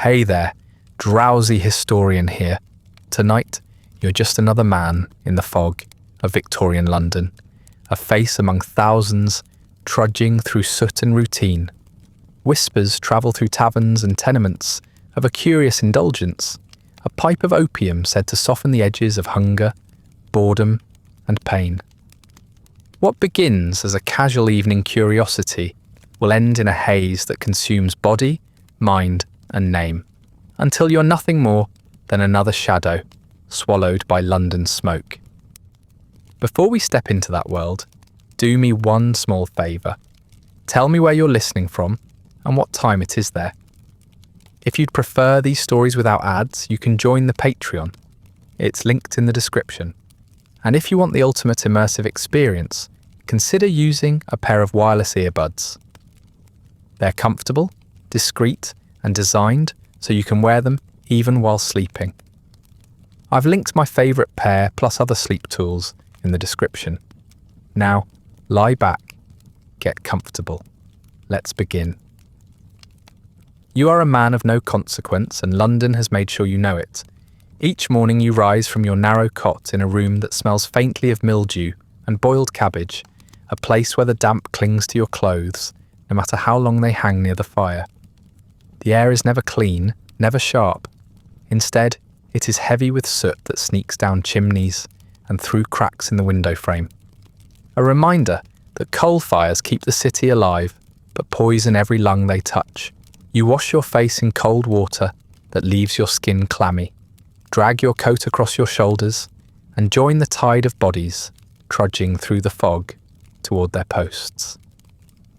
Hey there, Drowsy Historian here. Tonight, you're just another man in the fog of Victorian London, a face among thousands trudging through soot and routine. Whispers travel through taverns and tenements of a curious indulgence, a pipe of opium said to soften the edges of hunger, boredom, and pain. What begins as a casual evening curiosity will end in a haze that consumes body, mind, and name, until you're nothing more than another shadow swallowed by London smoke. Before we step into that world, do me one small favour. Tell me where you're listening from and what time it is there. If you'd prefer these stories without ads, you can join the Patreon. It's linked in the description. And if you want the ultimate immersive experience, consider using a pair of wireless earbuds. They're comfortable, discreet, and designed so you can wear them even while sleeping. I've linked my favourite pair plus other sleep tools in the description. Now, lie back, get comfortable. Let's begin. You are a man of no consequence, and London has made sure you know it. Each morning you rise from your narrow cot in a room that smells faintly of mildew and boiled cabbage, a place where the damp clings to your clothes, no matter how long they hang near the fire. The air is never clean, never sharp. Instead, it is heavy with soot that sneaks down chimneys and through cracks in the window frame. A reminder that coal fires keep the city alive, but poison every lung they touch. You wash your face in cold water that leaves your skin clammy, drag your coat across your shoulders, and join the tide of bodies trudging through the fog toward their posts.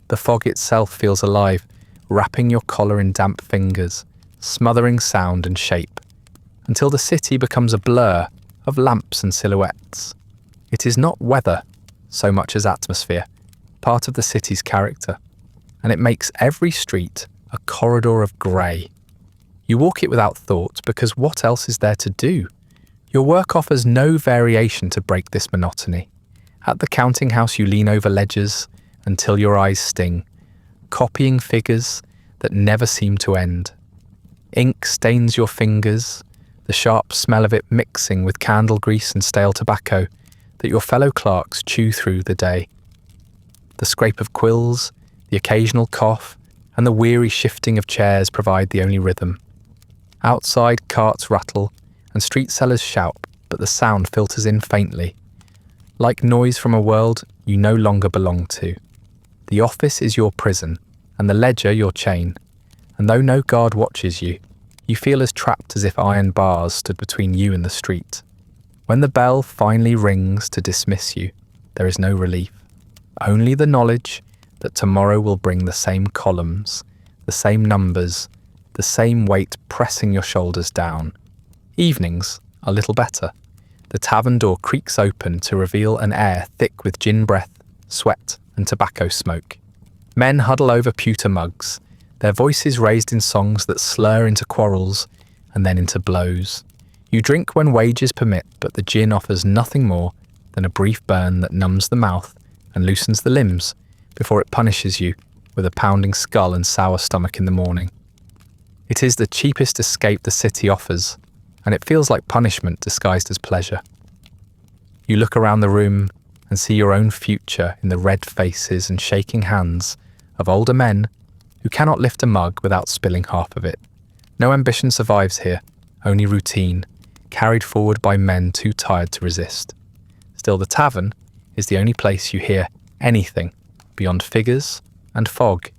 The fog itself feels alive, wrapping your collar in damp fingers, smothering sound and shape, until the city becomes a blur of lamps and silhouettes. It is not weather so much as atmosphere, part of the city's character, and it makes every street a corridor of grey. You walk it without thought because what else is there to do? Your work offers no variation to break this monotony. At the counting house you lean over ledgers until your eyes sting, copying figures that never seem to end. Ink stains your fingers, the sharp smell of it mixing with candle grease and stale tobacco that your fellow clerks chew through the day. The scrape of quills, the occasional cough, and the weary shifting of chairs provide the only rhythm. Outside, carts rattle and street sellers shout, but the sound filters in faintly, like noise from a world you no longer belong to. The office is your prison, and the ledger your chain, and though no guard watches you, you feel as trapped as if iron bars stood between you and the street. When the bell finally rings to dismiss you, there is no relief, only the knowledge that tomorrow will bring the same columns, the same numbers, the same weight pressing your shoulders down. Evenings are little better. The tavern door creaks open to reveal an air thick with gin breath, sweat, and tobacco smoke. Men huddle over pewter mugs, their voices raised in songs that slur into quarrels and then into blows. You drink when wages permit, but the gin offers nothing more than a brief burn that numbs the mouth and loosens the limbs before it punishes you with a pounding skull and sour stomach in the morning. It is the cheapest escape the city offers, and it feels like punishment disguised as pleasure. You look around the room and see your own future in the red faces and shaking hands of older men who cannot lift a mug without spilling half of it. No ambition survives here, only routine, carried forward by men too tired to resist. Still, the tavern is the only place you hear anything beyond figures and fog.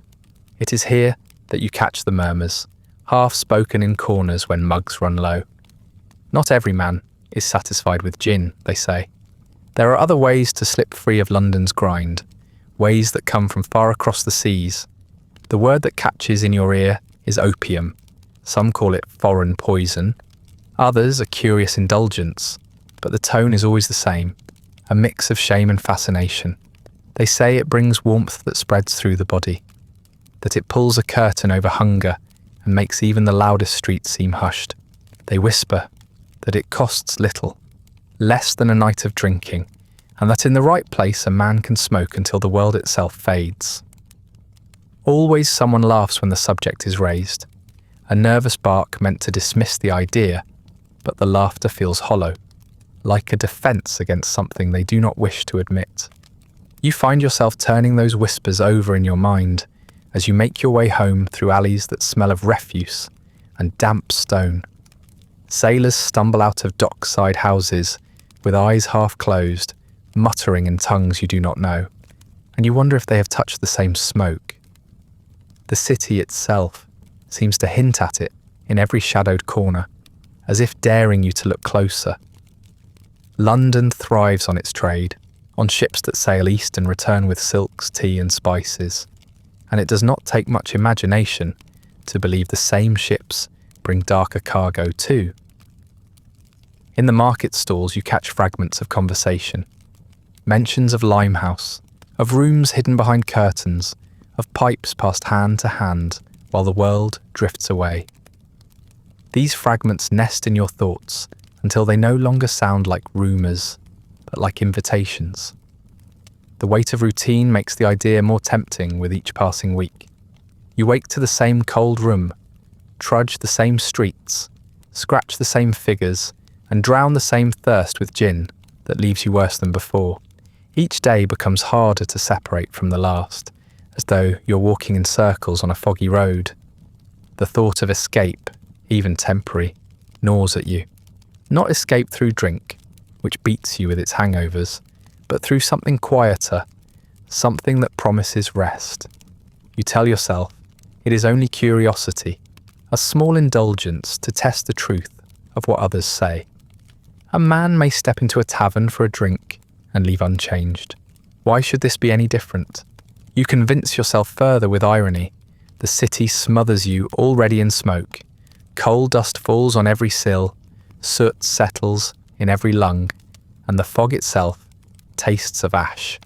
It is here that you catch the murmurs, half spoken in corners when mugs run low. Not every man is satisfied with gin, they say. There are other ways to slip free of London's grind, ways that come from far across the seas. The word that catches in your ear is opium. Some call it foreign poison, others a curious indulgence, but the tone is always the same, a mix of shame and fascination. They say it brings warmth that spreads through the body, that it pulls a curtain over hunger and makes even the loudest streets seem hushed. They whisper that it costs little, less than a night of drinking, and that in the right place a man can smoke until the world itself fades. Always someone laughs when the subject is raised. a nervous bark meant to dismiss the idea, but the laughter feels hollow, like a defense against something they do not wish to admit. You find yourself turning those whispers over in your mind as you make your way home through alleys that smell of refuse and damp stone. Sailors stumble out of dockside houses with eyes half closed, muttering in tongues you do not know, and you wonder if they have touched the same smoke. The city itself seems to hint at it in every shadowed corner, as if daring you to look closer. London thrives on its trade, on ships that sail east and return with silks, tea and spices, and it does not take much imagination to believe the same ships bring darker cargo too. In the market stalls you catch fragments of conversation, mentions of Limehouse, of rooms hidden behind curtains, of pipes passed hand to hand while the world drifts away. These fragments nest in your thoughts until they no longer sound like rumours, but like invitations. The weight of routine makes the idea more tempting with each passing week. You wake to the same cold room, trudge the same streets, scratch the same figures, and drown the same thirst with gin that leaves you worse than before. Each day becomes harder to separate from the last, as though you're walking in circles on a foggy road. The thought of escape, even temporary, gnaws at you. Not escape through drink, which beats you with its hangovers, but through something quieter, something that promises rest. You tell yourself it is only curiosity, a small indulgence to test the truth of what others say. A man may step into a tavern for a drink and leave unchanged. Why should this be any different? You convince yourself further with irony. The city smothers you already in smoke. Coal dust falls on every sill, soot settles in every lung, and the fog itself tastes of ash.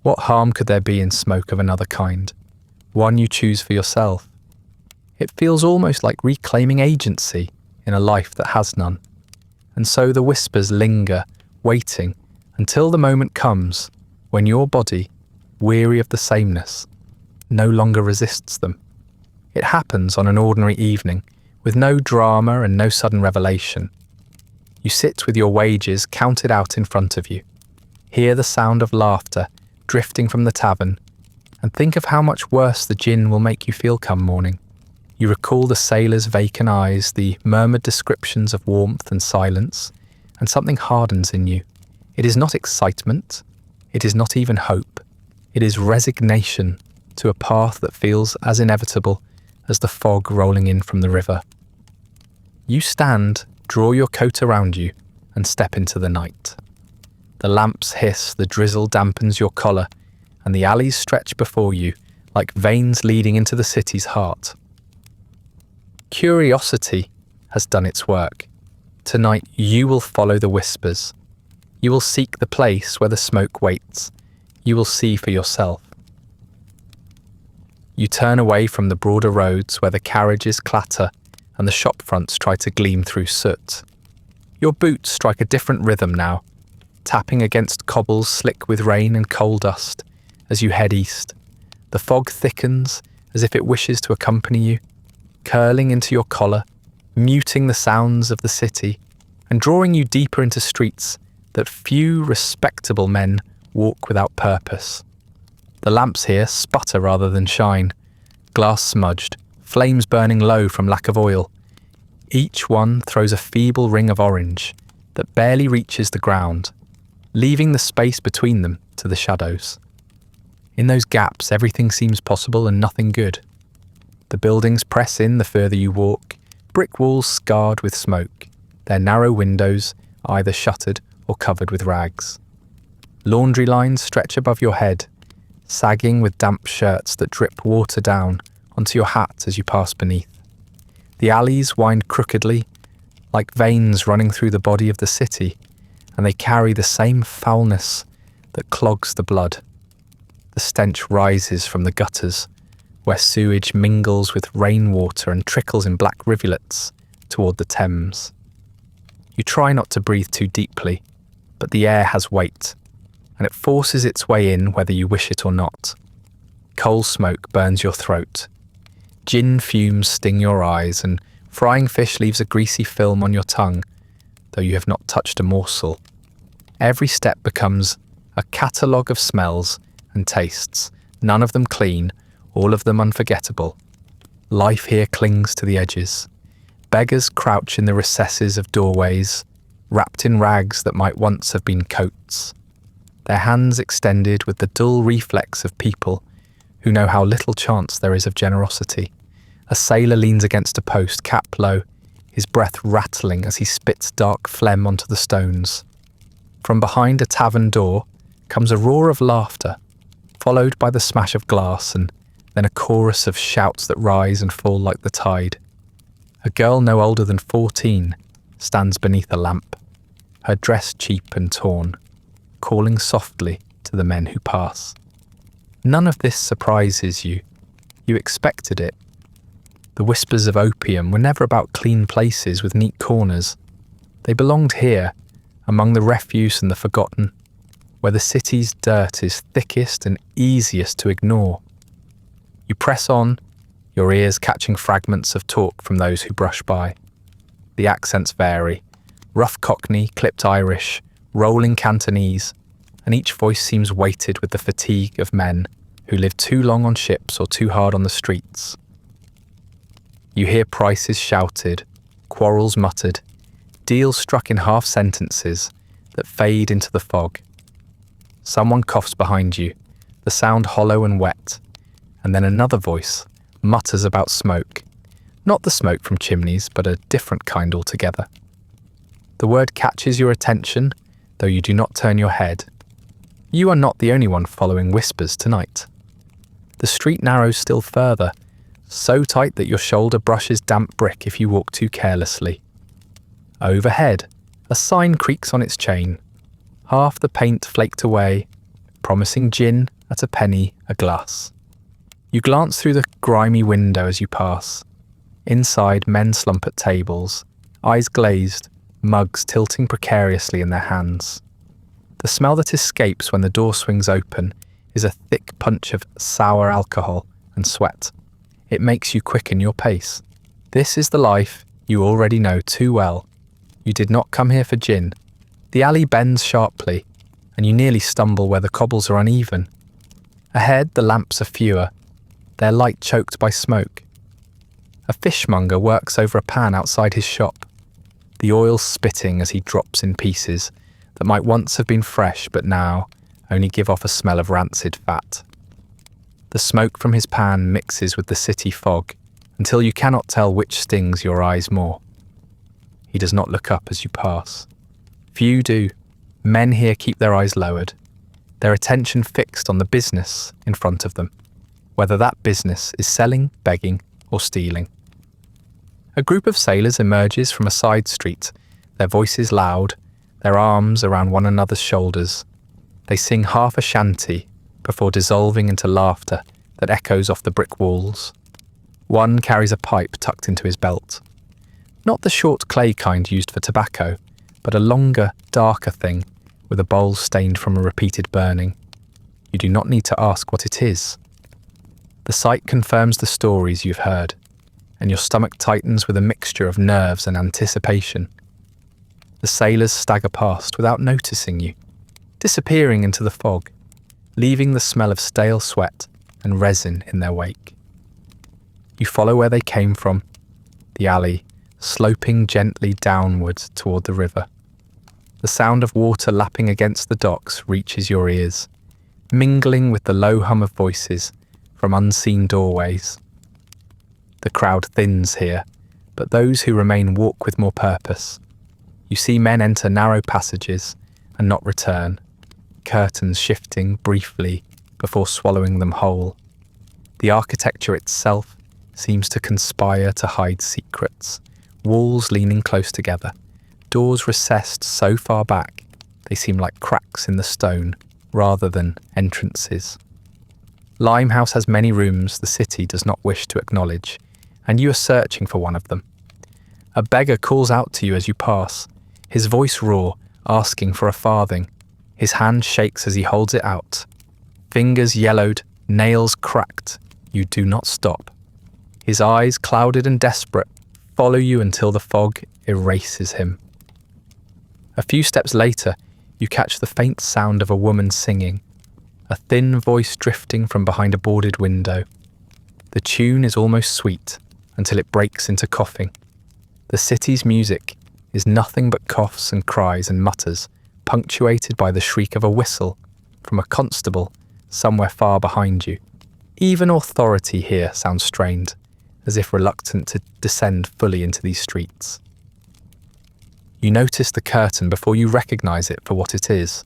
What harm could there be in smoke of another kind, one you choose for yourself? It feels almost like reclaiming agency in a life that has none. And so the whispers linger, waiting, until the moment comes when your body, weary of the sameness, no longer resists them. It happens on an ordinary evening, with no drama and no sudden revelation. You sit with your wages counted out in front of you, hear the sound of laughter drifting from the tavern, and think of how much worse the gin will make you feel come morning. You recall the sailors' vacant eyes, the murmured descriptions of warmth and silence, and something hardens in you. It is not excitement, it is not even hope, it is resignation to a path that feels as inevitable as the fog rolling in from the river. You stand, draw your coat around you, and step into the night. The lamps hiss, the drizzle dampens your collar, and the alleys stretch before you like veins leading into the city's heart. Curiosity has done its work. Tonight you will follow the whispers. You will seek the place where the smoke waits. You will see for yourself. You turn away from the broader roads where the carriages clatter and the shop fronts try to gleam through soot. Your boots strike a different rhythm now, tapping against cobbles slick with rain and coal dust as you head east. The fog thickens as if it wishes to accompany you, curling into your collar, muting the sounds of the city, and drawing you deeper into streets that few respectable men walk without purpose. The lamps here sputter rather than shine, glass smudged, flames burning low from lack of oil. Each one throws a feeble ring of orange that barely reaches the ground, leaving the space between them to the shadows. In those gaps, everything seems possible and nothing good. The buildings press in the further you walk, brick walls scarred with smoke, their narrow windows either shuttered or covered with rags. Laundry lines stretch above your head, sagging with damp shirts that drip water down onto your hat as you pass beneath. The alleys wind crookedly, like veins running through the body of the city, and they carry the same foulness that clogs the blood. The stench rises from the gutters, where sewage mingles with rainwater and trickles in black rivulets toward the Thames. You try not to breathe too deeply, but the air has weight, and it forces its way in whether you wish it or not. Coal smoke burns your throat. Gin fumes sting your eyes, and frying fish leaves a greasy film on your tongue, though you have not touched a morsel. Every step becomes a catalogue of smells and tastes, none of them clean, all of them unforgettable. Life here clings to the edges. Beggars crouch in the recesses of doorways, wrapped in rags that might once have been coats, their hands extended with the dull reflex of people who know how little chance there is of generosity. A sailor leans against a post, cap low, his breath rattling as he spits dark phlegm onto the stones. From behind a tavern door comes a roar of laughter, followed by the smash of glass and then a chorus of shouts that rise and fall like the tide. A girl no older than 14 stands beneath a lamp, her dress cheap and torn, calling softly to the men who pass. None of this surprises you. You expected it. The whispers of Opium were never about clean places with neat corners. They belonged here, among the refuse and the forgotten, where the city's dirt is thickest and easiest to ignore. You press on, your ears catching fragments of talk from those who brush by. The accents vary, rough Cockney, clipped Irish, rolling Cantonese, and each voice seems weighted with the fatigue of men who live too long on ships or too hard on the streets. You hear prices shouted, quarrels muttered, deals struck in half sentences that fade into the fog. Someone coughs behind you, the sound hollow and wet, and then another voice mutters about smoke. Not the smoke from chimneys, but a different kind altogether. The word catches your attention, though you do not turn your head. You are not the only one following whispers tonight. The street narrows still further, so tight that your shoulder brushes damp brick if you walk too carelessly. Overhead, a sign creaks on its chain, half the paint flaked away, promising gin at a penny a glass. You glance through the grimy window as you pass. Inside, men slump at tables, eyes glazed, mugs tilting precariously in their hands. The smell that escapes when the door swings open is a thick punch of sour alcohol and sweat. It makes you quicken your pace. This is the life you already know too well. You did not come here for gin. The alley bends sharply, and you nearly stumble where the cobbles are uneven. Ahead, the lamps are fewer, their light choked by smoke. A fishmonger works over a pan outside his shop, the oil spitting as he drops in pieces that might once have been fresh but now only give off a smell of rancid fat. The smoke from his pan mixes with the city fog until you cannot tell which stings your eyes more. He does not look up as you pass. Few do. Men here keep their eyes lowered, their attention fixed on the business in front of them, whether that business is selling, begging, or stealing. A group of sailors emerges from a side street, their voices loud, their arms around one another's shoulders. They sing half a shanty before dissolving into laughter that echoes off the brick walls. One carries a pipe tucked into his belt. Not the short clay kind used for tobacco, but a longer, darker thing with a bowl stained from a repeated burning. You do not need to ask what it is. The sight confirms the stories you've heard, and your stomach tightens with a mixture of nerves and anticipation. The sailors stagger past without noticing you, disappearing into the fog, leaving the smell of stale sweat and resin in their wake. You follow where they came from, the alley, sloping gently downwards toward the river. The sound of water lapping against the docks reaches your ears, mingling with the low hum of voices from unseen doorways. The crowd thins here, but those who remain walk with more purpose. You see men enter narrow passages and not return, curtains shifting briefly before swallowing them whole. The architecture itself seems to conspire to hide secrets, walls leaning close together, doors recessed so far back they seem like cracks in the stone rather than entrances. Limehouse has many rooms the city does not wish to acknowledge, and you are searching for one of them. A beggar calls out to you as you pass, his voice raw, asking for a farthing. His hand shakes as he holds it out. Fingers yellowed, nails cracked. You do not stop. His eyes, clouded and desperate, follow you until the fog erases him. A few steps later, you catch the faint sound of a woman singing, a thin voice drifting from behind a boarded window. The tune is almost sweet until it breaks into coughing. The city's music is nothing but coughs and cries and mutters, punctuated by the shriek of a whistle from a constable somewhere far behind you. Even authority here sounds strained, as if reluctant to descend fully into these streets. You notice the curtain before you recognise it for what it is.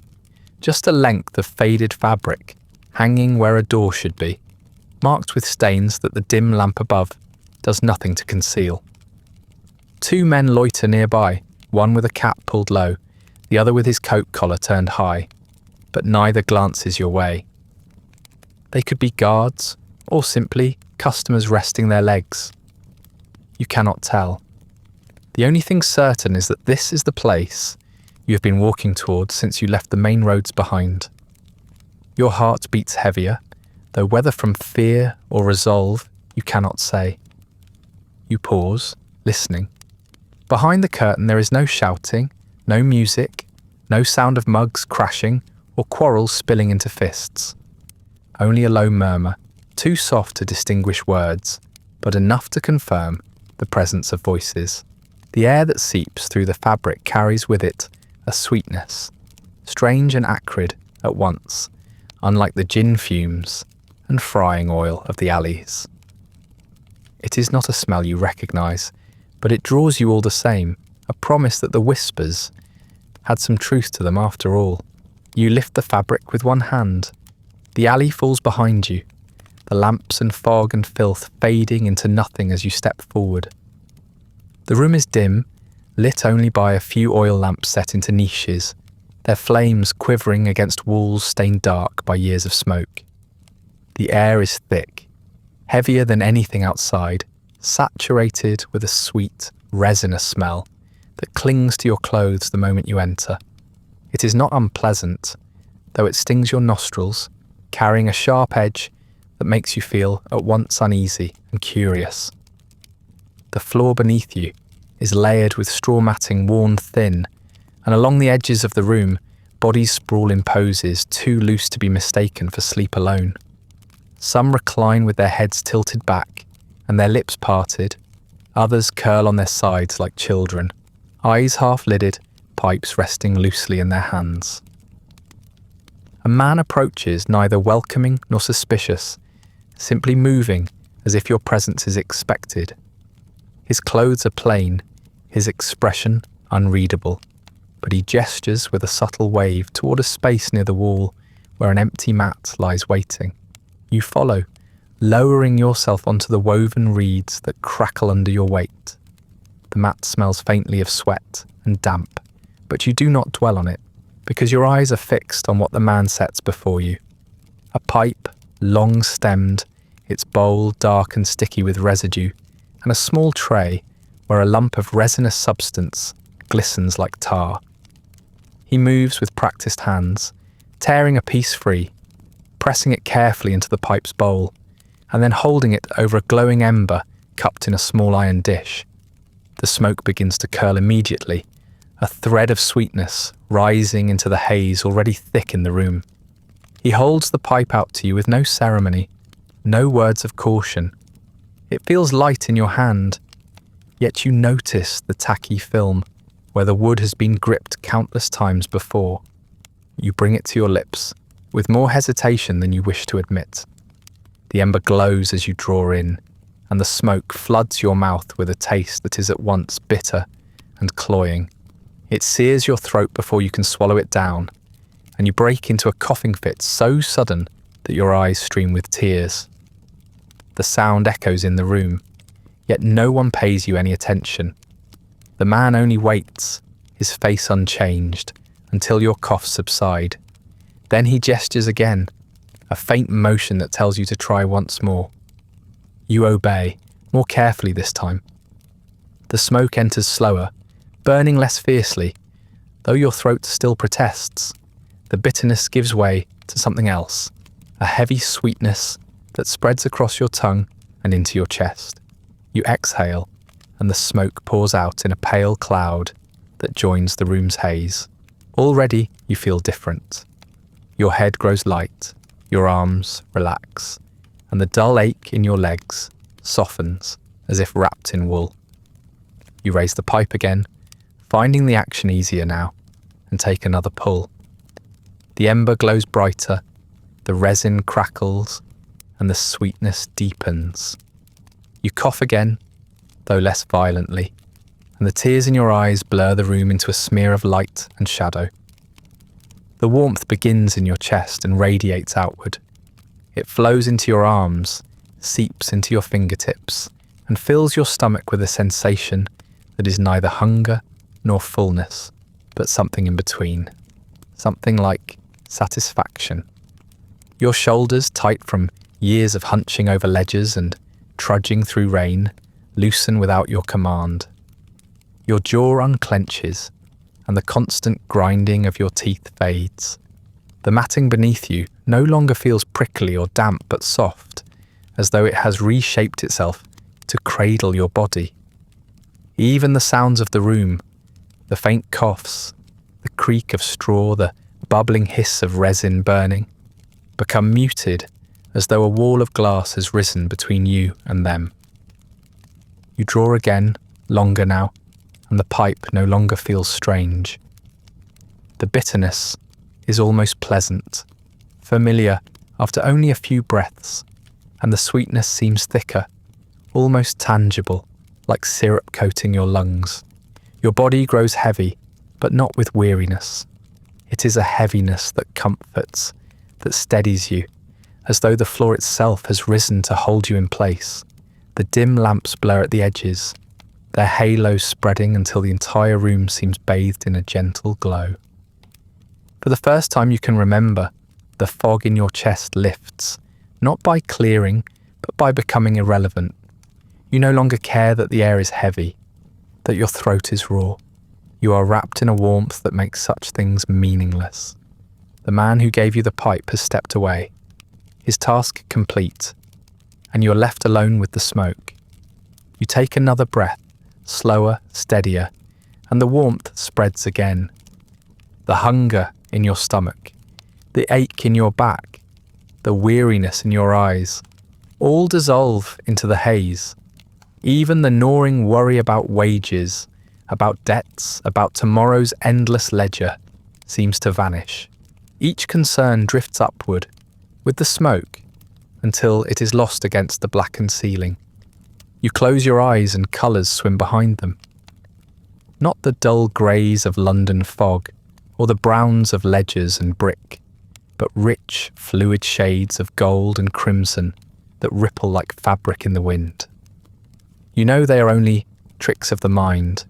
Just a length of faded fabric, hanging where a door should be, marked with stains that the dim lamp above does nothing to conceal. Two men loiter nearby, one with a cap pulled low, the other with his coat collar turned high, but neither glances your way. They could be guards, or simply customers resting their legs. You cannot tell. The only thing certain is that this is the place you have been walking towards since you left the main roads behind. Your heart beats heavier, though whether from fear or resolve you cannot say. You pause, listening. Behind the curtain there is no shouting, no music, no sound of mugs crashing or quarrels spilling into fists. Only a low murmur, too soft to distinguish words, but enough to confirm the presence of voices. The air that seeps through the fabric carries with it a sweetness, strange and acrid at once, unlike the gin fumes and frying oil of the alleys. It is not a smell you recognise, but it draws you all the same, a promise that the whispers had some truth to them after all. You lift the fabric with one hand. The alley falls behind you, the lamps and fog and filth fading into nothing as you step forward. The room is dim, lit only by a few oil lamps set into niches, their flames quivering against walls stained dark by years of smoke. The air is thick, heavier than anything outside, saturated with a sweet, resinous smell that clings to your clothes the moment you enter. It is not unpleasant, though it stings your nostrils, carrying a sharp edge that makes you feel at once uneasy and curious. The floor beneath you is layered with straw matting worn thin, and along the edges of the room, bodies sprawl in poses too loose to be mistaken for sleep alone. Some recline with their heads tilted back and their lips parted, others curl on their sides like children, eyes half-lidded, pipes resting loosely in their hands. A man approaches, neither welcoming nor suspicious, simply moving as if your presence is expected. His clothes are plain, his expression unreadable, but he gestures with a subtle wave toward a space near the wall where an empty mat lies waiting. You follow, lowering yourself onto the woven reeds that crackle under your weight. The mat smells faintly of sweat and damp, but you do not dwell on it, because your eyes are fixed on what the man sets before you. A pipe, long-stemmed, its bowl dark and sticky with residue, and a small tray where a lump of resinous substance glistens like tar. He moves with practiced hands, tearing a piece free, pressing it carefully into the pipe's bowl, and then holding it over a glowing ember cupped in a small iron dish. The smoke begins to curl immediately, a thread of sweetness rising into the haze already thick in the room. He holds the pipe out to you with no ceremony, no words of caution. It feels light in your hand, yet you notice the tacky film where the wood has been gripped countless times before. You bring it to your lips, with more hesitation than you wish to admit. The ember glows as you draw in, and the smoke floods your mouth with a taste that is at once bitter and cloying. It sears your throat before you can swallow it down, and you break into a coughing fit so sudden that your eyes stream with tears. The sound echoes in the room, yet no one pays you any attention. The man only waits, his face unchanged, until your coughs subside. Then he gestures again, a faint motion that tells you to try once more. You obey, more carefully this time. The smoke enters slower, burning less fiercely, though your throat still protests. The bitterness gives way to something else, a heavy sweetness that spreads across your tongue and into your chest. You exhale, and the smoke pours out in a pale cloud that joins the room's haze. Already you feel different. Your head grows light, your arms relax, and the dull ache in your legs softens as if wrapped in wool. You raise the pipe again, finding the action easier now, and take another pull. The ember glows brighter, the resin crackles, and the sweetness deepens. You cough again, though less violently, and the tears in your eyes blur the room into a smear of light and shadow. The warmth begins in your chest and radiates outward. It flows into your arms, seeps into your fingertips, and fills your stomach with a sensation that is neither hunger nor fullness, but something in between. Something like satisfaction. Your shoulders, tight from years of hunching over ledges and trudging through rain, loosen without your command. Your jaw unclenches, and the constant grinding of your teeth fades. The matting beneath you no longer feels prickly or damp but soft, as though it has reshaped itself to cradle your body. Even the sounds of the room, the faint coughs, the creak of straw, the bubbling hiss of resin burning, become muted as though a wall of glass has risen between you and them. You draw again, longer now, and the pipe no longer feels strange. The bitterness is almost pleasant, familiar after only a few breaths, and the sweetness seems thicker, almost tangible, like syrup coating your lungs. Your body grows heavy, but not with weariness. It is a heaviness that comforts, that steadies you, as though the floor itself has risen to hold you in place. The dim lamps blur at the edges, their halos spreading until the entire room seems bathed in a gentle glow. For the first time you can remember, the fog in your chest lifts, not by clearing, but by becoming irrelevant. You no longer care that the air is heavy, that your throat is raw. You are wrapped in a warmth that makes such things meaningless. The man who gave you the pipe has stepped away, his task complete, and you are left alone with the smoke. You take another breath, slower, steadier, and the warmth spreads again. The hunger in your stomach, the ache in your back, the weariness in your eyes, all dissolve into the haze. Even the gnawing worry about wages, about debts, about tomorrow's endless ledger seems to vanish. Each concern drifts upward, with the smoke, until it is lost against the blackened ceiling. You close your eyes and colours swim behind them. Not the dull greys of London fog, or the browns of ledgers and brick, but rich, fluid shades of gold and crimson that ripple like fabric in the wind. You know they are only tricks of the mind,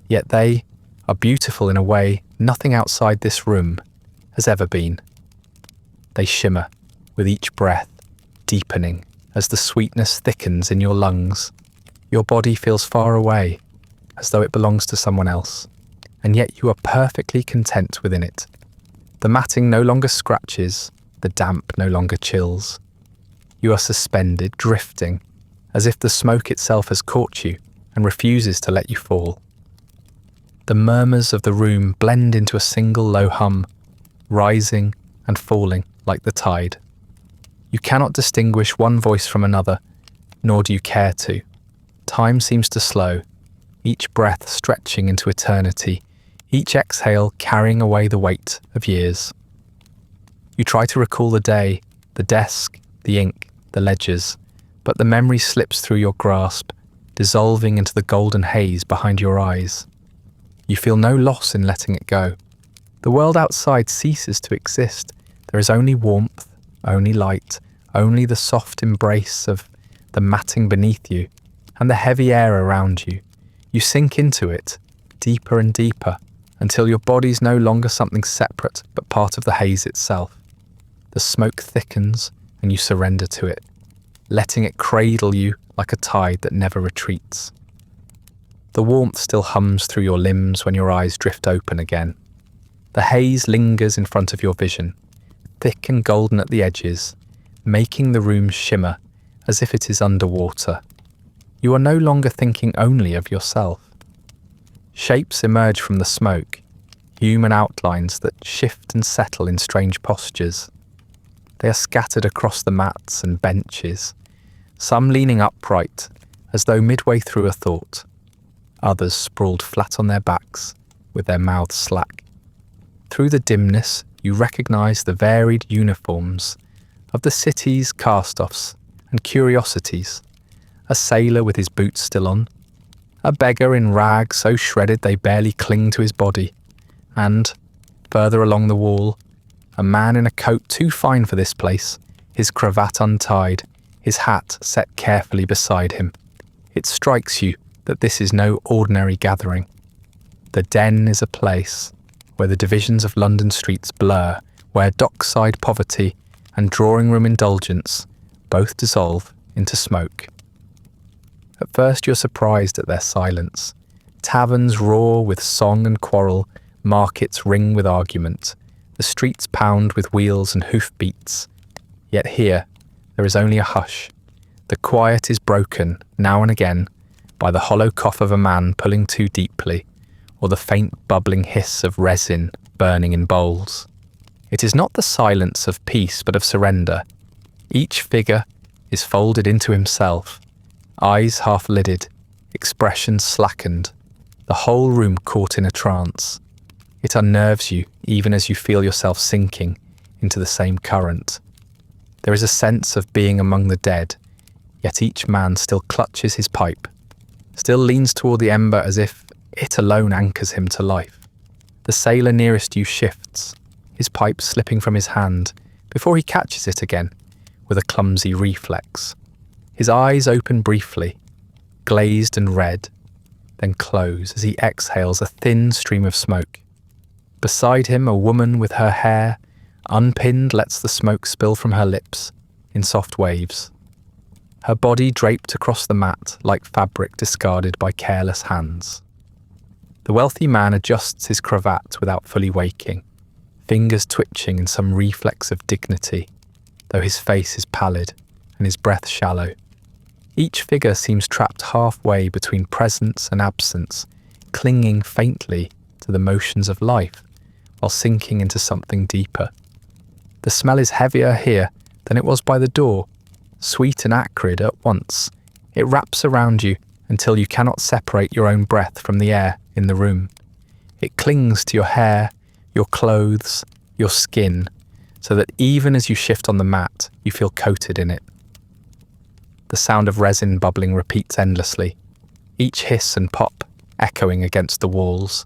yet they are beautiful in a way nothing outside this room has ever been. They shimmer with each breath, deepening as the sweetness thickens in your lungs. Your body feels far away, as though it belongs to someone else, and yet you are perfectly content within it. The matting no longer scratches, the damp no longer chills. You are suspended, drifting, as if the smoke itself has caught you and refuses to let you fall. The murmurs of the room blend into a single low hum, rising and falling like the tide. You cannot distinguish one voice from another, nor do you care to. Time seems to slow, each breath stretching into eternity, each exhale carrying away the weight of years. You try to recall the day, the desk, the ink, the ledgers, but the memory slips through your grasp, dissolving into the golden haze behind your eyes. You feel no loss in letting it go. The world outside ceases to exist. There is only warmth, only light, only the soft embrace of the matting beneath you and the heavy air around you. You sink into it, deeper and deeper, until your body's no longer something separate but part of the haze itself. The smoke thickens and you surrender to it, letting it cradle you like a tide that never retreats. The warmth still hums through your limbs when your eyes drift open again. The haze lingers in front of your vision, thick and golden at the edges, making the room shimmer as if it is underwater. You are no longer thinking only of yourself. Shapes emerge from the smoke, human outlines that shift and settle in strange postures. They are scattered across the mats and benches, some leaning upright as though midway through a thought, others sprawled flat on their backs with their mouths slack. Through the dimness, you recognise the varied uniforms of the city's cast-offs and curiosities. A sailor with his boots still on, a beggar in rags so shredded they barely cling to his body, and, further along the wall, a man in a coat too fine for this place, his cravat untied, his hat set carefully beside him. It strikes you that this is no ordinary gathering. The Den is a place where the divisions of London streets blur, where dockside poverty and drawing-room indulgence both dissolve into smoke. At first you're surprised at their silence. Taverns roar with song and quarrel, markets ring with argument, the streets pound with wheels and hoofbeats. Yet here there is only a hush. The quiet is broken, now and again, by the hollow cough of a man pulling too deeply, or the faint bubbling hiss of resin burning in bowls. It is not the silence of peace but of surrender. Each figure is folded into himself, eyes half-lidded, expression slackened, the whole room caught in a trance. It unnerves you even as you feel yourself sinking into the same current. There is a sense of being among the dead, yet each man still clutches his pipe, still leans toward the ember as if it alone anchors him to life. The sailor nearest you shifts, his pipe slipping from his hand before he catches it again with a clumsy reflex. His eyes open briefly, glazed and red, then close as he exhales a thin stream of smoke. Beside him, a woman with her hair unpinned lets the smoke spill from her lips in soft waves. Her body draped across the mat like fabric discarded by careless hands. The wealthy man adjusts his cravat without fully waking, fingers twitching in some reflex of dignity, though his face is pallid and his breath shallow. Each figure seems trapped halfway between presence and absence, clinging faintly to the motions of life while sinking into something deeper. The smell is heavier here than it was by the door, sweet and acrid at once. It wraps around you until you cannot separate your own breath from the air in the room. It clings to your hair, your clothes, your skin, so that even as you shift on the mat, you feel coated in it. The sound of resin bubbling repeats endlessly, each hiss and pop echoing against the walls,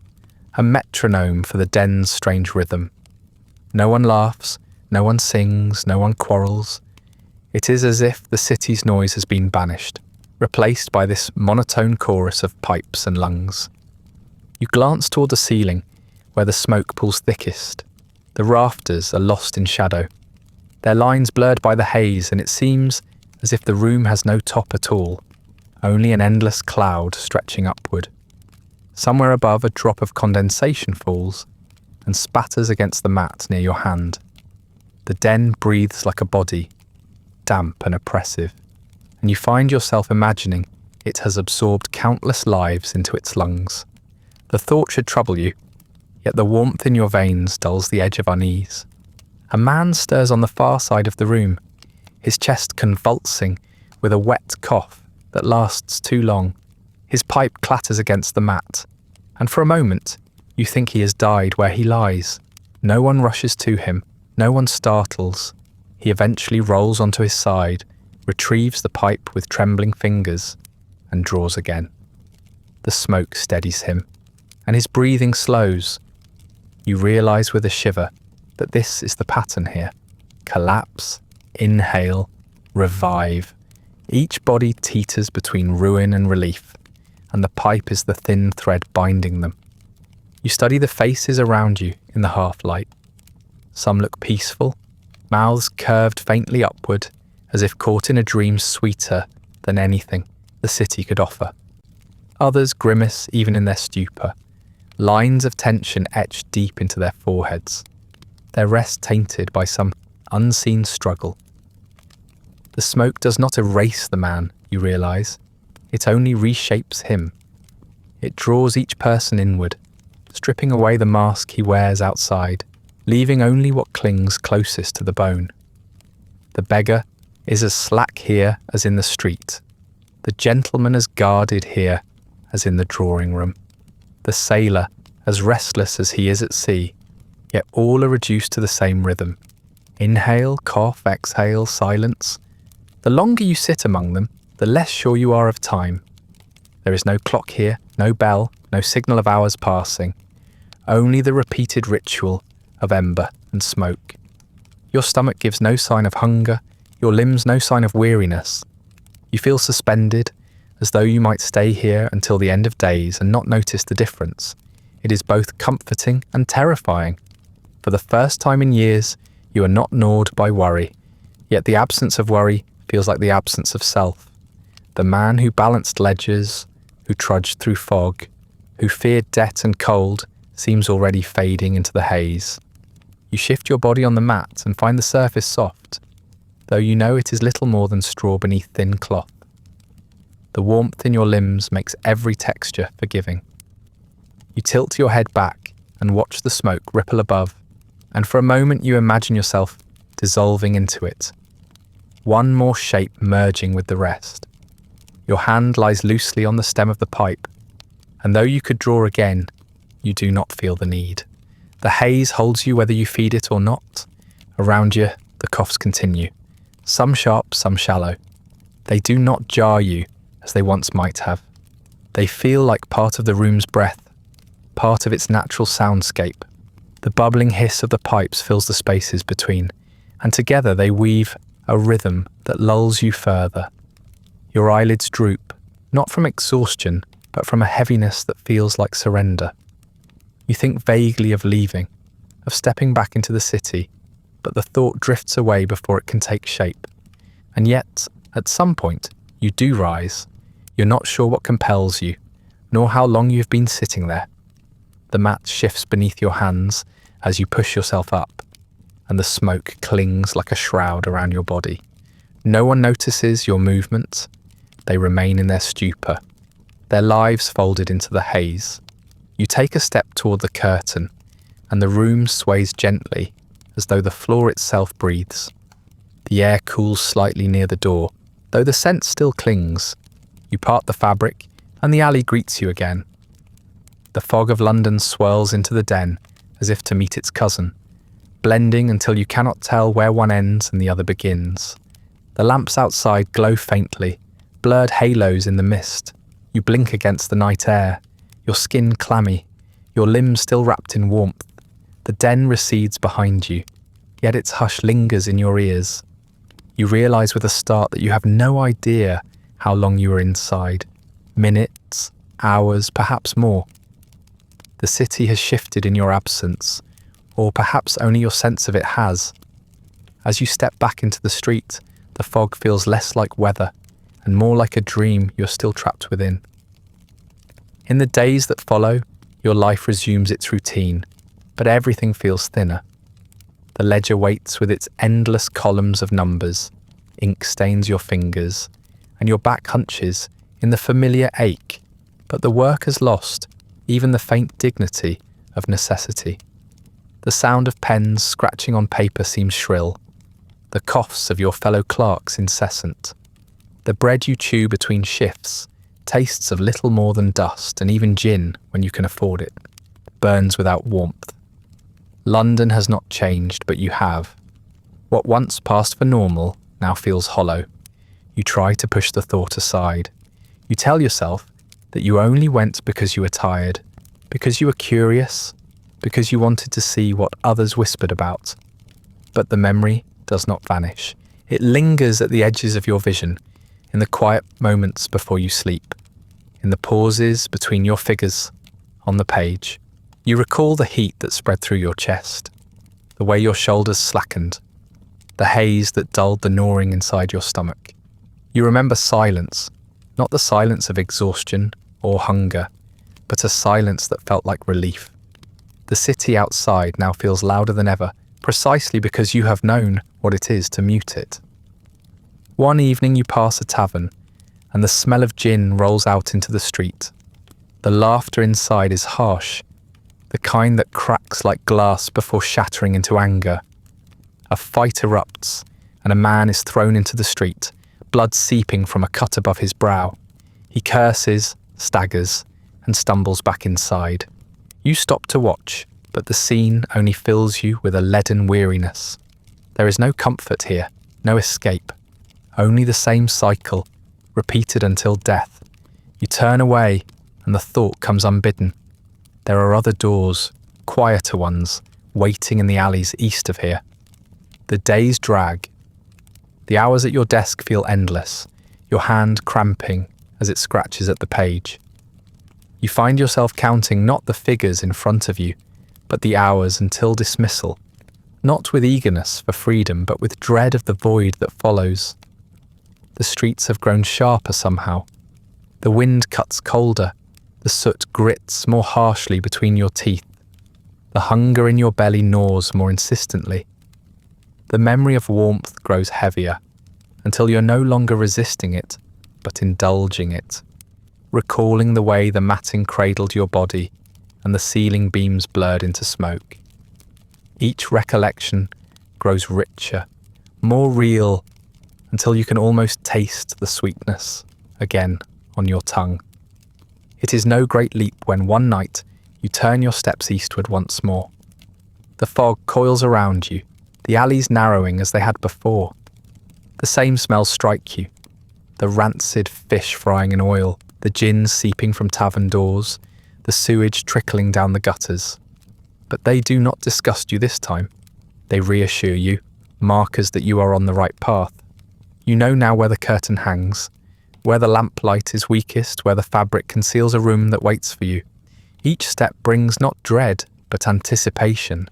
a metronome for the den's strange rhythm. No one laughs, no one sings, no one quarrels. It is as if the city's noise has been banished, replaced by this monotone chorus of pipes and lungs. You glance toward the ceiling, where the smoke pools thickest. The rafters are lost in shadow, their lines blurred by the haze, and it seems as if the room has no top at all, only an endless cloud stretching upward. Somewhere above, a drop of condensation falls and spatters against the mat near your hand. The den breathes like a body, damp and oppressive, and you find yourself imagining it has absorbed countless lives into its lungs. The thought should trouble you, yet the warmth in your veins dulls the edge of unease. A man stirs on the far side of the room, his chest convulsing with a wet cough that lasts too long. His pipe clatters against the mat, and for a moment you think he has died where he lies. No one rushes to him, no one startles. He eventually rolls onto his side, retrieves the pipe with trembling fingers, and draws again. The smoke steadies him, and his breathing slows. You realise with a shiver that this is the pattern here. Collapse, inhale, revive. Each body teeters between ruin and relief, and the pipe is the thin thread binding them. You study the faces around you in the half-light. Some look peaceful, mouths curved faintly upward, as if caught in a dream sweeter than anything the city could offer. Others grimace even in their stupor, lines of tension etched deep into their foreheads, their rest tainted by some unseen struggle. The smoke does not erase the man, you realise. it only reshapes him. It draws each person inward, stripping away the mask he wears outside, leaving only what clings closest to the bone. The beggar is as slack here as in the street, the gentleman as guarded here as in the drawing room, the sailor as restless as he is at sea, yet all are reduced to the same rhythm. Inhale, cough, exhale, silence. The longer you sit among them, the less sure you are of time. There is no clock here, no bell, no signal of hours passing, only the repeated ritual of ember and smoke. Your stomach gives no sign of hunger, your limbs no sign of weariness. You feel suspended, as though you might stay here until the end of days and not notice the difference. It is both comforting and terrifying. For the first time in years, you are not gnawed by worry, yet the absence of worry feels like the absence of self. The man who balanced ledgers, who trudged through fog, who feared debt and cold, seems already fading into the haze. You shift your body on the mat and find the surface soft, though you know it is little more than straw beneath thin cloth. The warmth in your limbs makes every texture forgiving. You tilt your head back and watch the smoke ripple above, and for a moment you imagine yourself dissolving into it, one more shape merging with the rest. Your hand lies loosely on the stem of the pipe, and though you could draw again, you do not feel the need. The haze holds you whether you feed it or not. Around you, the coughs continue, some sharp, some shallow. They do not jar you as they once might have. They feel like part of the room's breath, part of its natural soundscape. The bubbling hiss of the pipes fills the spaces between, and together they weave a rhythm that lulls you further. Your eyelids droop, not from exhaustion, but from a heaviness that feels like surrender. You think vaguely of leaving, of stepping back into the city, but the thought drifts away before it can take shape. And yet, at some point, you do rise. You're not sure what compels you, nor how long you've been sitting there. The mat shifts beneath your hands as you push yourself up, and the smoke clings like a shroud around your body. No one notices your movements. They remain in their stupor, their lives folded into the haze. You take a step toward the curtain, and the room sways gently, as though the floor itself breathes. The air cools slightly near the door, though the scent still clings. You part the fabric, and the alley greets you again. The fog of London swirls into the den, as if to meet its cousin, blending until you cannot tell where one ends and the other begins. The lamps outside glow faintly, blurred halos in the mist. You blink against the night air, your skin clammy, your limbs still wrapped in warmth. The den recedes behind you, yet its hush lingers in your ears. You realise with a start that you have no idea how long you were inside. Minutes, hours, perhaps more. The city has shifted in your absence, or perhaps only your sense of it has. As you step back into the street, the fog feels less like weather and more like a dream you're still trapped within. In the days that follow, your life resumes its routine, but everything feels thinner. The ledger waits with its endless columns of numbers, ink stains your fingers, and your back hunches in the familiar ache, but the work has lost even the faint dignity of necessity. The sound of pens scratching on paper seems shrill, the coughs of your fellow clerks incessant. The bread you chew between shifts tastes of little more than dust, and even gin, when you can afford it, burns without warmth. London has not changed, but you have. What once passed for normal now feels hollow. You try to push the thought aside. You tell yourself that you only went because you were tired, because you were curious, because you wanted to see what others whispered about. But the memory does not vanish. It lingers at the edges of your vision, in the quiet moments before you sleep, in the pauses between your figures on the page. You recall the heat that spread through your chest, the way your shoulders slackened, the haze that dulled the gnawing inside your stomach. You remember silence, not the silence of exhaustion or hunger, but a silence that felt like relief. The city outside now feels louder than ever, precisely because you have known what it is to mute it. One evening you pass a tavern, and the smell of gin rolls out into the street. The laughter inside is harsh, the kind that cracks like glass before shattering into anger. A fight erupts, and a man is thrown into the street, blood seeping from a cut above his brow. He curses, staggers, and stumbles back inside. You stop to watch, but the scene only fills you with a leaden weariness. There is no comfort here, no escape, only the same cycle, repeated until death. You turn away, and the thought comes unbidden. There are other doors, quieter ones, waiting in the alleys east of here. The days drag. The hours at your desk feel endless, your hand cramping as it scratches at the page. You find yourself counting not the figures in front of you, but the hours until dismissal, not with eagerness for freedom, but with dread of the void that follows. The streets have grown sharper somehow. The wind cuts colder, the soot grits more harshly between your teeth. The hunger in your belly gnaws more insistently. The memory of warmth grows heavier, until you're no longer resisting it, but indulging it, recalling the way the matting cradled your body and the ceiling beams blurred into smoke. Each recollection grows richer, more real, until you can almost taste the sweetness again on your tongue. It is no great leap when one night you turn your steps eastward once more. The fog coils around you, the alleys narrowing as they had before. The same smells strike you, the rancid fish frying in oil, the gin seeping from tavern doors, the sewage trickling down the gutters. But they do not disgust you this time. They reassure you, markers that you are on the right path. You know now where the curtain hangs, where the lamplight is weakest, where the fabric conceals a room that waits for you. Each step brings not dread, but anticipation,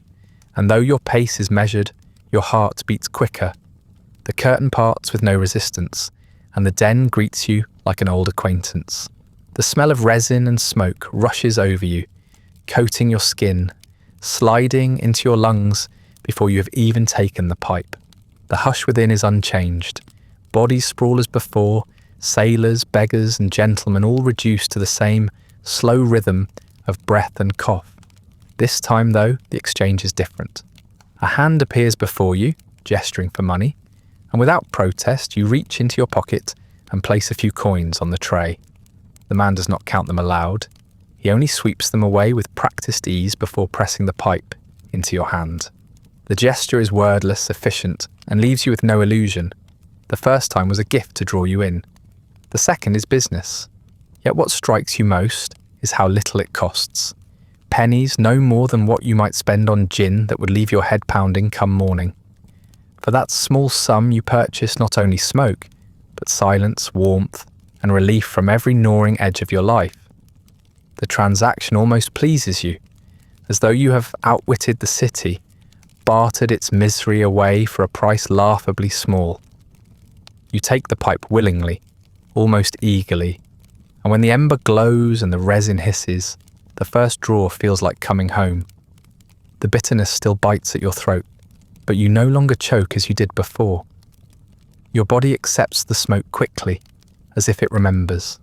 and though your pace is measured, your heart beats quicker. The curtain parts with no resistance, and the den greets you like an old acquaintance. The smell of resin and smoke rushes over you, coating your skin, sliding into your lungs before you have even taken the pipe. The hush within is unchanged. Bodies sprawl as before, sailors, beggars, and gentlemen all reduced to the same slow rhythm of breath and cough. This time, though, the exchange is different. A hand appears before you, gesturing for money, and without protest you reach into your pocket and place a few coins on the tray. The man does not count them aloud. He only sweeps them away with practiced ease before pressing the pipe into your hand. The gesture is wordless, efficient, and leaves you with no illusion. The first time was a gift to draw you in. The second is business. Yet what strikes you most is how little it costs. Pennies, no more than what you might spend on gin that would leave your head pounding come morning. For that small sum you purchase not only smoke, but silence, warmth, and relief from every gnawing edge of your life. The transaction almost pleases you, as though you have outwitted the city, bartered its misery away for a price laughably small. You take the pipe willingly, almost eagerly, and when the ember glows and the resin hisses, the first draw feels like coming home. The bitterness still bites at your throat, but you no longer choke as you did before. Your body accepts the smoke quickly, as if it remembers.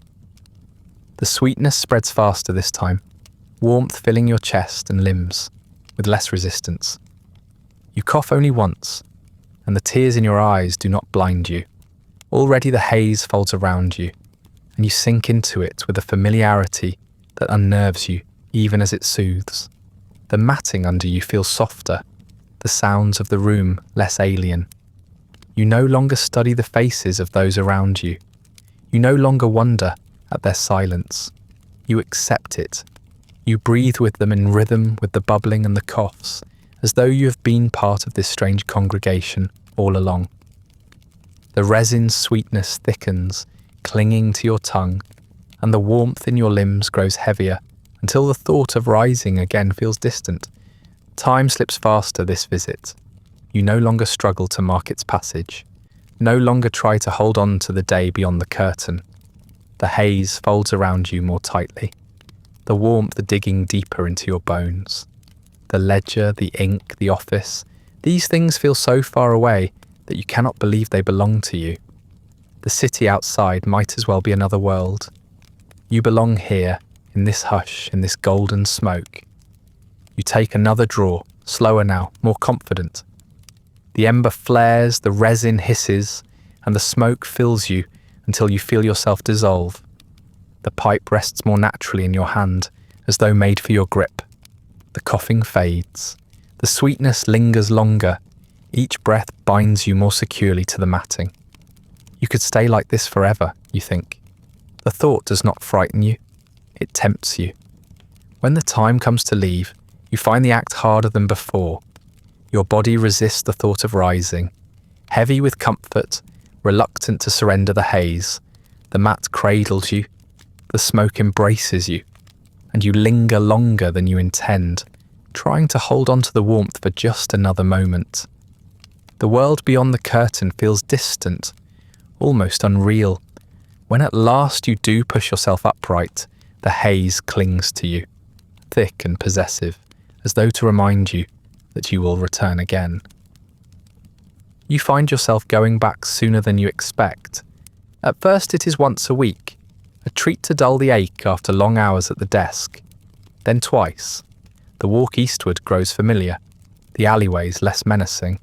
The sweetness spreads faster this time, warmth filling your chest and limbs, with less resistance. You cough only once, and the tears in your eyes do not blind you. Already the haze folds around you, and you sink into it with a familiarity that unnerves you even as it soothes. The matting under you feels softer, the sounds of the room less alien. You no longer study the faces of those around you. You no longer wonder at their silence. You accept it. You breathe with them in rhythm with the bubbling and the coughs, as though you have been part of this strange congregation all along. The resin's sweetness thickens, clinging to your tongue, and the warmth in your limbs grows heavier until the thought of rising again feels distant. Time slips faster this visit. You no longer struggle to mark its passage, no longer try to hold on to the day beyond the curtain. The haze folds around you more tightly, the warmth digging deeper into your bones. The ledger, the ink, the office, these things feel so far away that you cannot believe they belong to you. The city outside might as well be another world. You belong here, in this hush, in this golden smoke. You take another draw, slower now, more confident. The ember flares, the resin hisses, and the smoke fills you until you feel yourself dissolve. The pipe rests more naturally in your hand, as though made for your grip. The coughing fades. The sweetness lingers longer. Each breath binds you more securely to the matting. You could stay like this forever, you think. The thought does not frighten you. It tempts you. When the time comes to leave, you find the act harder than before. Your body resists the thought of rising. Heavy with comfort, reluctant to surrender the haze, the mat cradles you, the smoke embraces you, and you linger longer than you intend, trying to hold on to the warmth for just another moment. The world beyond the curtain feels distant, almost unreal. When at last you do push yourself upright, the haze clings to you, thick and possessive, as though to remind you that you will return again. You find yourself going back sooner than you expect. At first it is once a week, a treat to dull the ache after long hours at the desk. Then twice. The walk eastward grows familiar, the alleyways less menacing.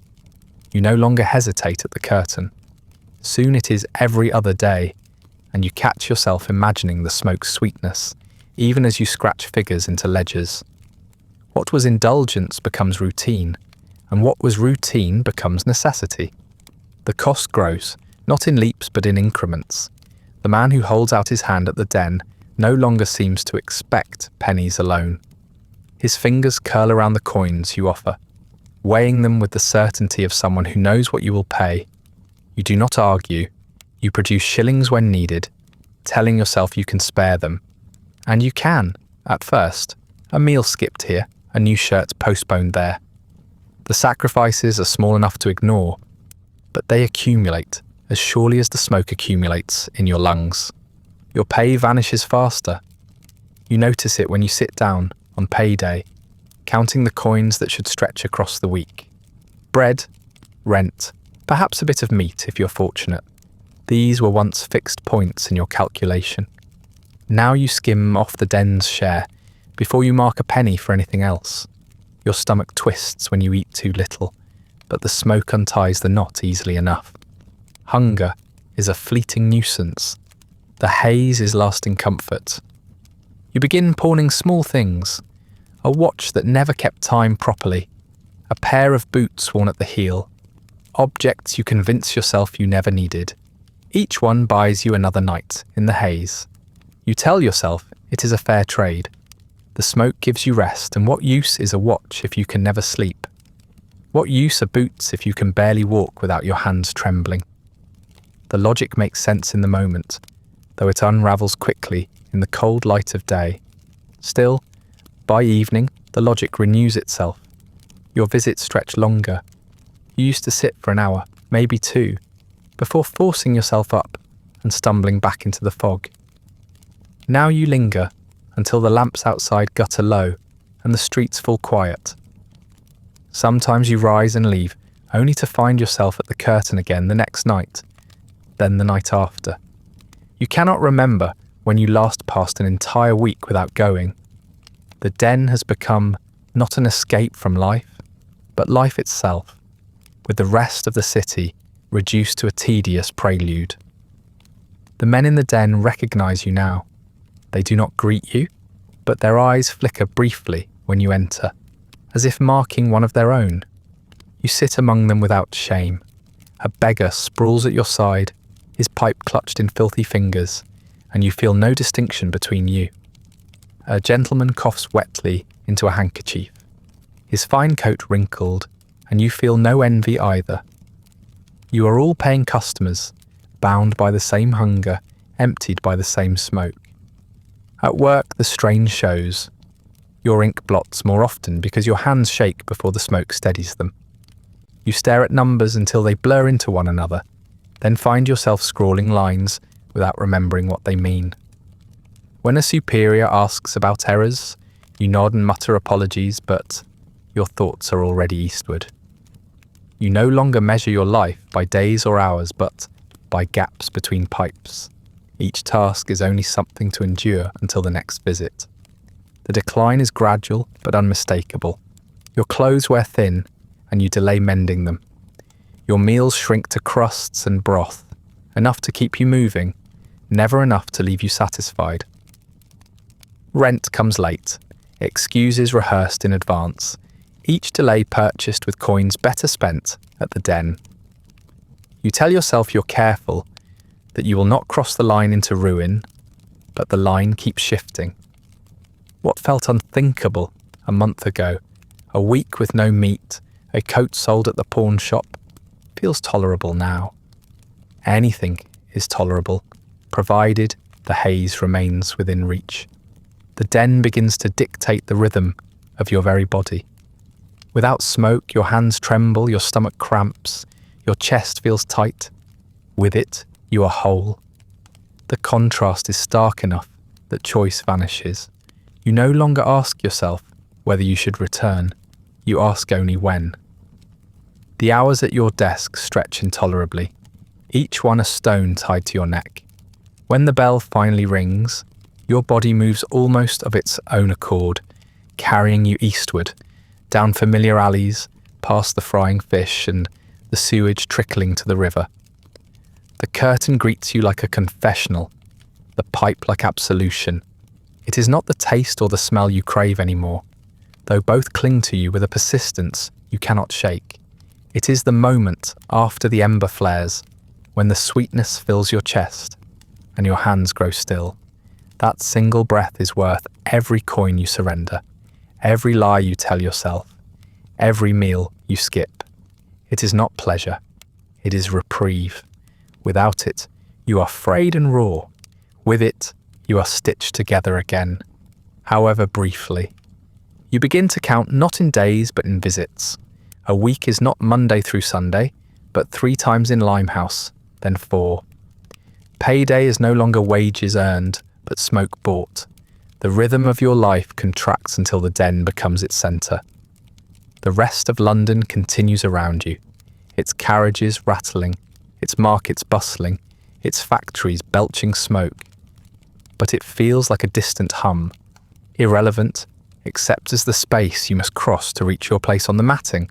You no longer hesitate at the curtain. Soon it is every other day, and you catch yourself imagining the smoke's sweetness, even as you scratch figures into ledgers. What was indulgence becomes routine, and what was routine becomes necessity. The cost grows, not in leaps but in increments. The man who holds out his hand at the den no longer seems to expect pennies alone. His fingers curl around the coins you offer, weighing them with the certainty of someone who knows what you will pay. You do not argue. You produce shillings when needed, telling yourself you can spare them. And you can, at first. A meal skipped here, a new shirt postponed there. The sacrifices are small enough to ignore, but they accumulate as surely as the smoke accumulates in your lungs. Your pay vanishes faster. You notice it when you sit down on payday, counting the coins that should stretch across the week. Bread, rent, perhaps a bit of meat if you're fortunate. These were once fixed points in your calculation. Now you skim off the den's share before you mark a penny for anything else. Your stomach twists when you eat too little, but the smoke unties the knot easily enough. Hunger is a fleeting nuisance. The haze is lasting comfort. You begin pawning small things. A watch that never kept time properly. A pair of boots worn at the heel. Objects you convince yourself you never needed. Each one buys you another night in the haze. You tell yourself it is a fair trade. The smoke gives you rest, and what use is a watch if you can never sleep? What use are boots if you can barely walk without your hands trembling? The logic makes sense in the moment, though it unravels quickly in the cold light of day. Still, by evening, the logic renews itself. Your visits stretch longer. You used to sit for an hour, maybe two, before forcing yourself up and stumbling back into the fog. Now you linger until the lamps outside gutter low and the streets fall quiet. Sometimes you rise and leave, only to find yourself at the curtain again the next night, then the night after. You cannot remember when you last passed an entire week without going. The den has become not an escape from life, but life itself, with the rest of the city reduced to a tedious prelude. The men in the den recognize you now. They do not greet you, but their eyes flicker briefly when you enter, as if marking one of their own. You sit among them without shame. A beggar sprawls at your side, his pipe clutched in filthy fingers, and you feel no distinction between you. A gentleman coughs wetly into a handkerchief, his fine coat wrinkled, and you feel no envy either. You are all paying customers, bound by the same hunger, emptied by the same smoke. At work, the strain shows. Your ink blots more often because your hands shake before the smoke steadies them. You stare at numbers until they blur into one another, then find yourself scrawling lines without remembering what they mean. When a superior asks about errors, you nod and mutter apologies, but your thoughts are already eastward. You no longer measure your life by days or hours, but by gaps between pipes. Each task is only something to endure until the next visit. The decline is gradual but unmistakable. Your clothes wear thin, and you delay mending them. Your meals shrink to crusts and broth, enough to keep you moving, never enough to leave you satisfied. Rent comes late, excuses rehearsed in advance, each delay purchased with coins better spent at the den. You tell yourself you're careful, that you will not cross the line into ruin, but the line keeps shifting. What felt unthinkable a month ago, a week with no meat, a coat sold at the pawn shop, feels tolerable now. Anything is tolerable, provided the haze remains within reach. The den begins to dictate the rhythm of your very body. Without smoke, your hands tremble, your stomach cramps, your chest feels tight. With it, you are whole. The contrast is stark enough that choice vanishes. You no longer ask yourself whether you should return. You ask only when. The hours at your desk stretch intolerably, each one a stone tied to your neck. When the bell finally rings, your body moves almost of its own accord, carrying you eastward, down familiar alleys, past the frying fish and the sewage trickling to the river. The curtain greets you like a confessional, the pipe like absolution. It is not the taste or the smell you crave anymore, though both cling to you with a persistence you cannot shake. It is the moment after the ember flares, when the sweetness fills your chest and your hands grow still. That single breath is worth every coin you surrender, every lie you tell yourself, every meal you skip. It is not pleasure, it is reprieve. Without it, you are frayed and raw. With it, you are stitched together again, however briefly. You begin to count not in days but in visits. A week is not Monday through Sunday, but 3 times in Limehouse, then 4. Payday is no longer wages earned, but smoke bought. The rhythm of your life contracts until the den becomes its centre. The rest of London continues around you, its carriages rattling, its markets bustling, its factories belching smoke. But it feels like a distant hum, irrelevant, except as the space you must cross to reach your place on the matting.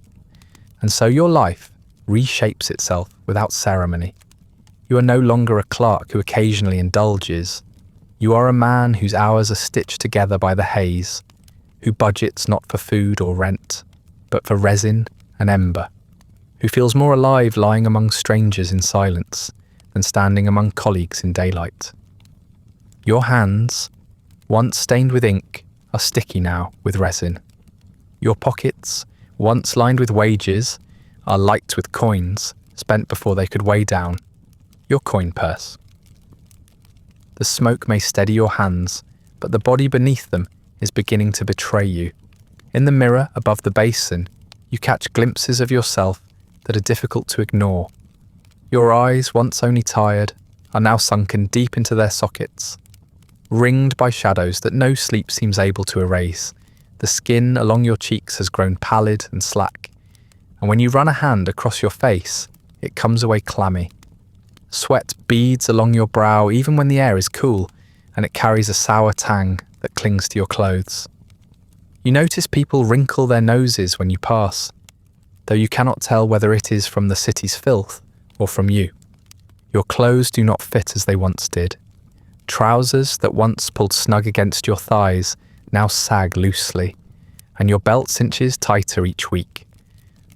And so your life reshapes itself without ceremony. You are no longer a clerk who occasionally indulges. You are a man whose hours are stitched together by the haze, who budgets not for food or rent, but for resin and ember, who feels more alive lying among strangers in silence than standing among colleagues in daylight. Your hands, once stained with ink, are sticky now with resin. Your pockets, once lined with wages, are light with coins spent before they could weigh down your coin purse. The smoke may steady your hands, but the body beneath them is beginning to betray you. In the mirror above the basin, you catch glimpses of yourself that are difficult to ignore. Your eyes, once only tired, are now sunken deep into their sockets. Ringed by shadows that no sleep seems able to erase, the skin along your cheeks has grown pallid and slack, and when you run a hand across your face, it comes away clammy. Sweat beads along your brow even when the air is cool, and it carries a sour tang that clings to your clothes. You notice people wrinkle their noses when you pass, though you cannot tell whether it is from the city's filth or from you. Your clothes do not fit as they once did. Trousers that once pulled snug against your thighs now sag loosely, and your belt cinches tighter each week.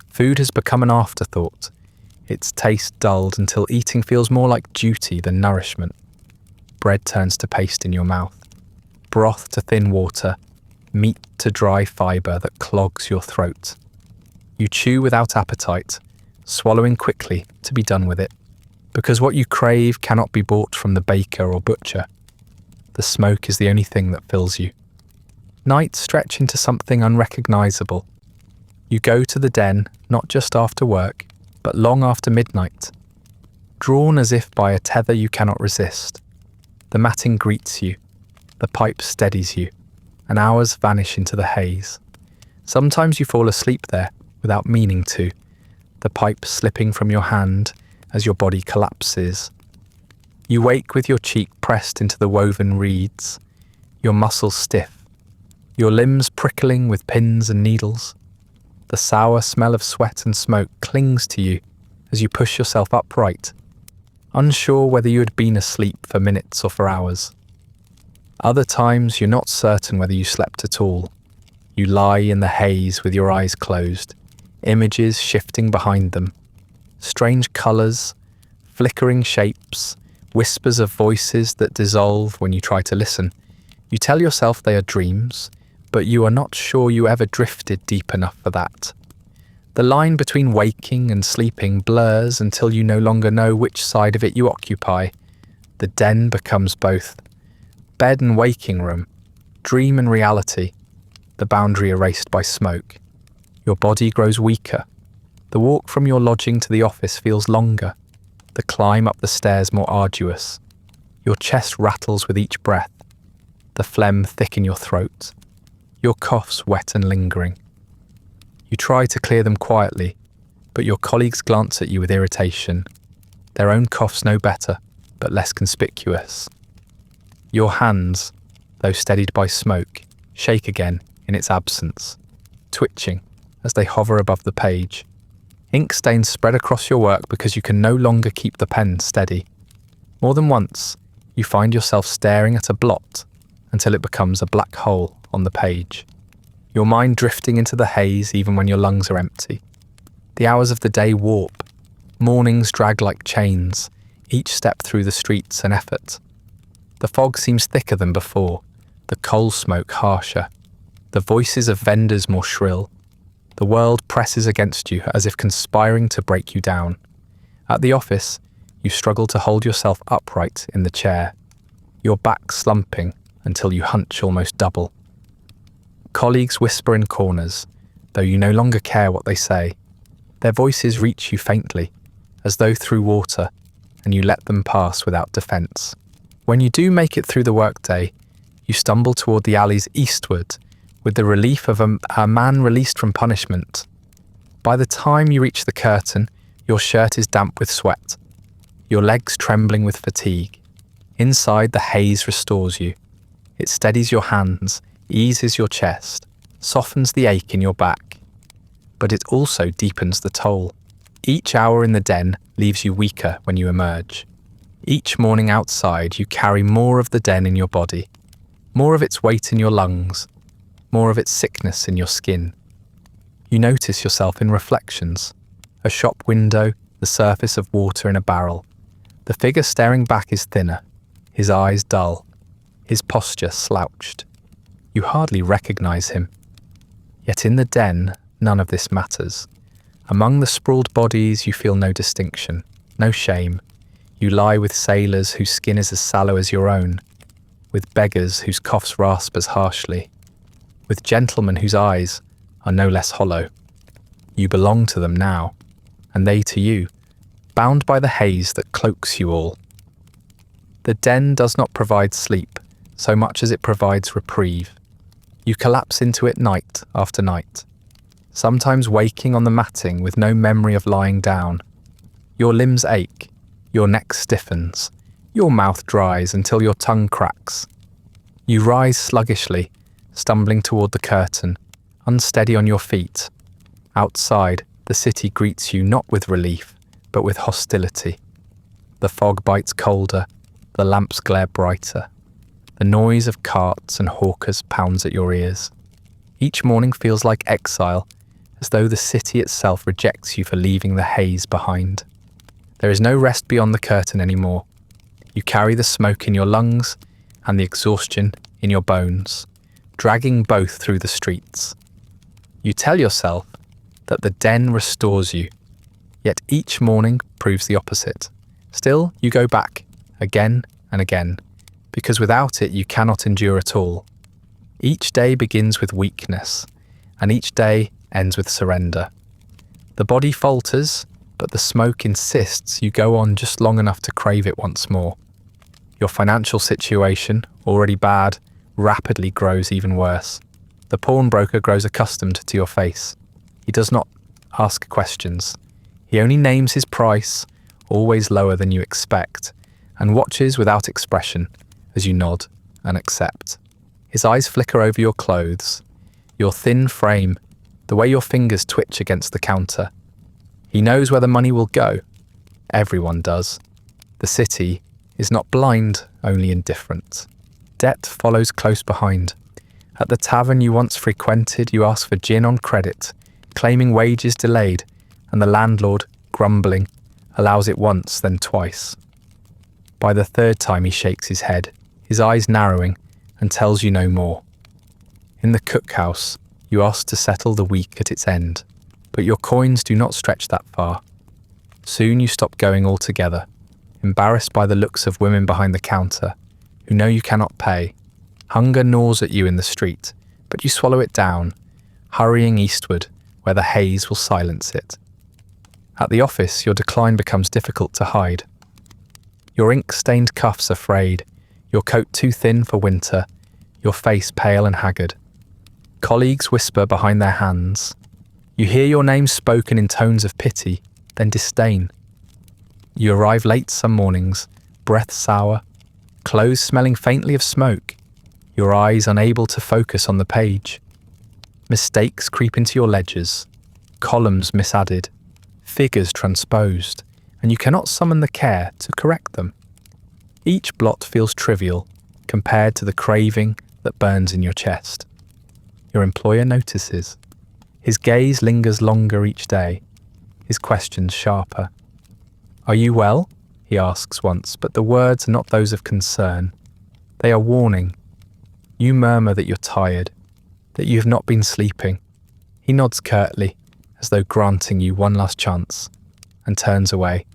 Food has become an afterthought, its taste dulled until eating feels more like duty than nourishment. Bread turns to paste in your mouth, broth to thin water, meat to dry fibre that clogs your throat. You chew without appetite, swallowing quickly to be done with it, because what you crave cannot be bought from the baker or butcher. The smoke is the only thing that fills you. Nights stretch into something unrecognisable. You go to the den not just after work, but long after midnight, drawn as if by a tether you cannot resist. The matting greets you, the pipe steadies you, and hours vanish into the haze. Sometimes you fall asleep there without meaning to, the pipe slipping from your hand as your body collapses. You wake with your cheek pressed into the woven reeds, your muscles stiff, your limbs prickling with pins and needles. The sour smell of sweat and smoke clings to you as you push yourself upright, unsure whether you had been asleep for minutes or for hours. Other times you're not certain whether you slept at all. You lie in the haze with your eyes closed, images shifting behind them. Strange colours, flickering shapes, whispers of voices that dissolve when you try to listen. You tell yourself they are dreams, but you are not sure you ever drifted deep enough for that. The line between waking and sleeping blurs until you no longer know which side of it you occupy. The den becomes both bed and waking room, dream and reality, the boundary erased by smoke. Your body grows weaker. The walk from your lodging to the office feels longer, the climb up the stairs more arduous. Your chest rattles with each breath, the phlegm thick in your throat, your coughs wet and lingering. You try to clear them quietly, but your colleagues glance at you with irritation, their own coughs no better, but less conspicuous. Your hands, though steadied by smoke, shake again in its absence, twitching as they hover above the page. Ink stains spread across your work because you can no longer keep the pen steady. More than once, you find yourself staring at a blot until it becomes a black hole on the page, your mind drifting into the haze even when your lungs are empty. The hours of the day warp. Mornings drag like chains, each step through the streets an effort. The fog seems thicker than before, the coal smoke harsher, the voices of vendors more shrill. The world presses against you as if conspiring to break you down. At the office, you struggle to hold yourself upright in the chair, your back slumping until you hunch almost double. Colleagues whisper in corners, though you no longer care what they say. Their voices reach you faintly, as though through water, and you let them pass without defence. When you do make it through the workday, you stumble toward the alleys eastward, with the relief of a man released from punishment. By the time you reach the curtain, your shirt is damp with sweat, your legs trembling with fatigue. Inside, the haze restores you. It steadies your hands, eases your chest, softens the ache in your back. But it also deepens the toll. Each hour in the den leaves you weaker when you emerge. Each morning outside, you carry more of the den in your body, more of its weight in your lungs, more of its sickness in your skin. You notice yourself in reflections, a shop window, the surface of water in a barrel. The figure staring back is thinner, his eyes dull, his posture slouched. You hardly recognize him. Yet in the den, none of this matters. Among the sprawled bodies, you feel no distinction, no shame. You lie with sailors whose skin is as sallow as your own, with beggars whose coughs rasp as harshly, with gentlemen whose eyes are no less hollow. You belong to them now, and they to you, bound by the haze that cloaks you all. The den does not provide sleep so much as it provides reprieve. You collapse into it night after night, sometimes waking on the matting with no memory of lying down. Your limbs ache, your neck stiffens, your mouth dries until your tongue cracks. You rise sluggishly, stumbling toward the curtain, unsteady on your feet. Outside, the city greets you not with relief, but with hostility. The fog bites colder, the lamps glare brighter. The noise of carts and hawkers pounds at your ears. Each morning feels like exile, as though the city itself rejects you for leaving the haze behind. There is no rest beyond the curtain anymore. You carry the smoke in your lungs and the exhaustion in your bones, dragging both through the streets. You tell yourself that the den restores you, yet each morning proves the opposite. Still, you go back, again and again, because without it you cannot endure at all. Each day begins with weakness, and each day ends with surrender. The body falters, but the smoke insists you go on just long enough to crave it once more. Your financial situation, already bad, rapidly grows even worse. The pawnbroker grows accustomed to your face. He does not ask questions. He only names his price, always lower than you expect, and watches without expression as you nod and accept. His eyes flicker over your clothes, your thin frame, the way your fingers twitch against the counter. He knows where the money will go. Everyone does. The city is not blind, only indifferent. Debt follows close behind. At the tavern you once frequented, you ask for gin on credit, claiming wages delayed, and the landlord, grumbling, allows it once, then twice. By the third time he shakes his head, his eyes narrowing, and tells you no more. In the cookhouse, you ask to settle the week at its end, but your coins do not stretch that far. Soon you stop going altogether, embarrassed by the looks of women behind the counter, who know you cannot pay. Hunger gnaws at you in the street, but you swallow it down, hurrying eastward, where the haze will silence it. At the office, your decline becomes difficult to hide. Your ink-stained cuffs are frayed, your coat too thin for winter, your face pale and haggard. Colleagues whisper behind their hands. You hear your name spoken in tones of pity, then disdain. You arrive late some mornings, breath sour, clothes smelling faintly of smoke, your eyes unable to focus on the page. Mistakes creep into your ledgers, columns misadded, figures transposed, and you cannot summon the care to correct them. Each blot feels trivial compared to the craving that burns in your chest. Your employer notices. His gaze lingers longer each day, his questions sharper. "Are you well?" he asks once, but the words are not those of concern. They are warning. You murmur that you're tired, that you have not been sleeping. He nods curtly, as though granting you one last chance, and turns away.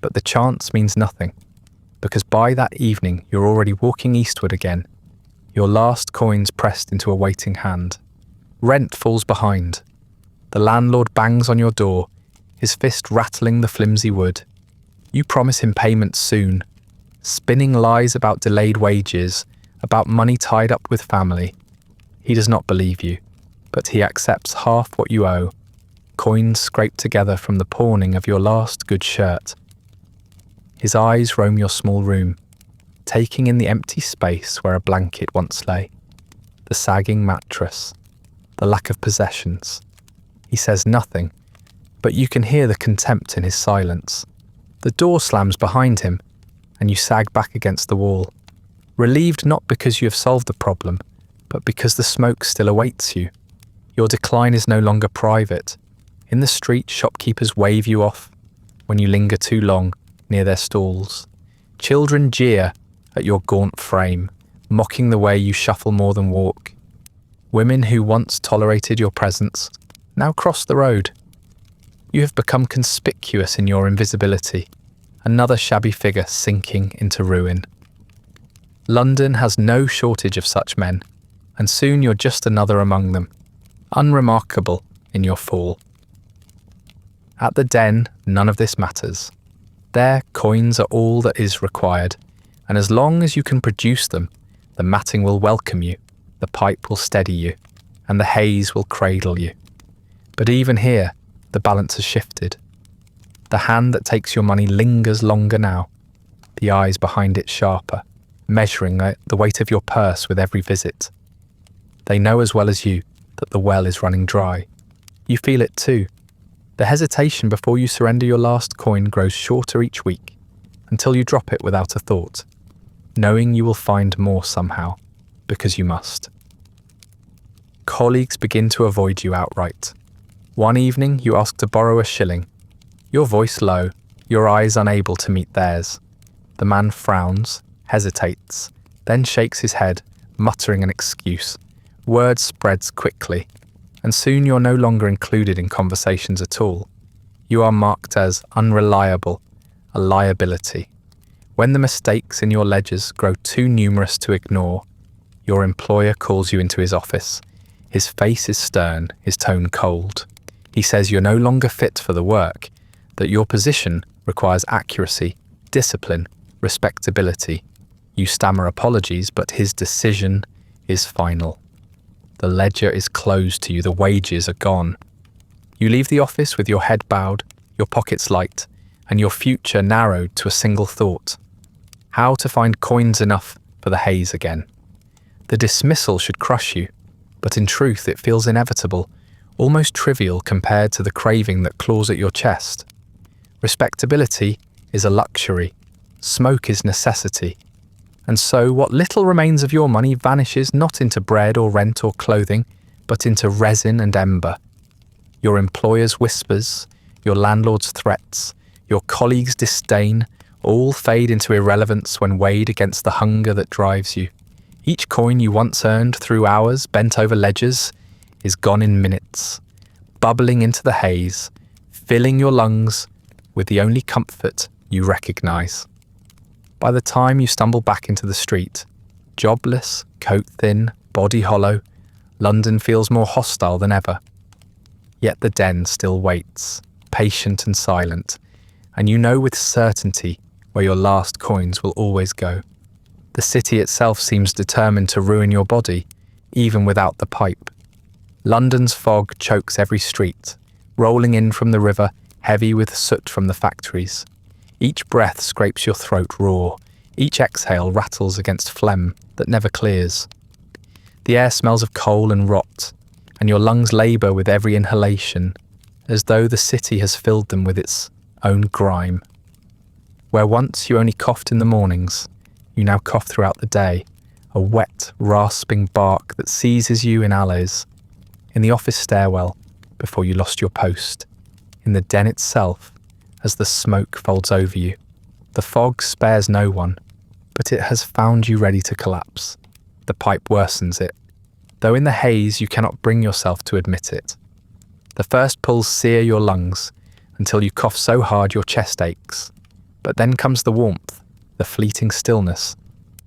But the chance means nothing, because by that evening you're already walking eastward again, your last coins pressed into a waiting hand. Rent falls behind. The landlord bangs on your door, his fist rattling the flimsy wood. You promise him payment soon, spinning lies about delayed wages, about money tied up with family. He does not believe you, but he accepts half what you owe, coins scraped together from the pawning of your last good shirt. His eyes roam your small room, taking in the empty space where a blanket once lay, the sagging mattress, the lack of possessions. He says nothing, but you can hear the contempt in his silence. The door slams behind him, and you sag back against the wall, relieved not because you have solved the problem, but because the smoke still awaits you. Your decline is no longer private. In the street, shopkeepers wave you off when you linger too long near their stalls. Children jeer at your gaunt frame, mocking the way you shuffle more than walk. Women who once tolerated your presence now cross the road. You have become conspicuous in your invisibility, another shabby figure sinking into ruin. London has no shortage of such men, and soon you're just another among them, unremarkable in your fall. At the Den, none of this matters. There, coins are all that is required, and as long as you can produce them, the matting will welcome you, the pipe will steady you, and the haze will cradle you. But even here, the balance has shifted. The hand that takes your money lingers longer now, the eyes behind it sharper, measuring the weight of your purse with every visit. They know as well as you that the well is running dry. You feel it too. The hesitation before you surrender your last coin grows shorter each week, until you drop it without a thought, knowing you will find more somehow, because you must. Colleagues begin to avoid you outright. One evening you ask to borrow a shilling, your voice low, your eyes unable to meet theirs. The man frowns, hesitates, then shakes his head, muttering an excuse. Word spreads quickly, and soon you're no longer included in conversations at all. You are marked as unreliable, a liability. When the mistakes in your ledgers grow too numerous to ignore, your employer calls you into his office. His face is stern, his tone cold. He says you're no longer fit for the work, that your position requires accuracy, discipline, respectability. You stammer apologies, but his decision is final. The ledger is closed to you, the wages are gone. You leave the office with your head bowed, your pockets light, and your future narrowed to a single thought: how to find coins enough for the haze again. The dismissal should crush you, but in truth it feels inevitable, almost trivial compared to the craving that claws at your chest. Respectability is a luxury, smoke is necessity, and so what little remains of your money vanishes not into bread or rent or clothing, but into resin and ember. Your employer's whispers, your landlord's threats, your colleagues' disdain, all fade into irrelevance when weighed against the hunger that drives you. Each coin you once earned through hours bent over ledgers is gone in minutes, bubbling into the haze, filling your lungs with the only comfort you recognize. By the time you stumble back into the street, jobless, coat thin, body hollow, London feels more hostile than ever. Yet the den still waits, patient and silent, and you know with certainty where your last coins will always go. The city itself seems determined to ruin your body, even without the pipe. London's fog chokes every street, rolling in from the river, heavy with soot from the factories. Each breath scrapes your throat raw, each exhale rattles against phlegm that never clears. The air smells of coal and rot, and your lungs labour with every inhalation, as though the city has filled them with its own grime. Where once you only coughed in the mornings, you now cough throughout the day, a wet, rasping bark that seizes you in alleys, in the office stairwell before you lost your post, in the den itself as the smoke folds over you. The fog spares no one, but it has found you ready to collapse. The pipe worsens it, though in the haze you cannot bring yourself to admit it. The first pulls sear your lungs until you cough so hard your chest aches, but then comes the warmth, the fleeting stillness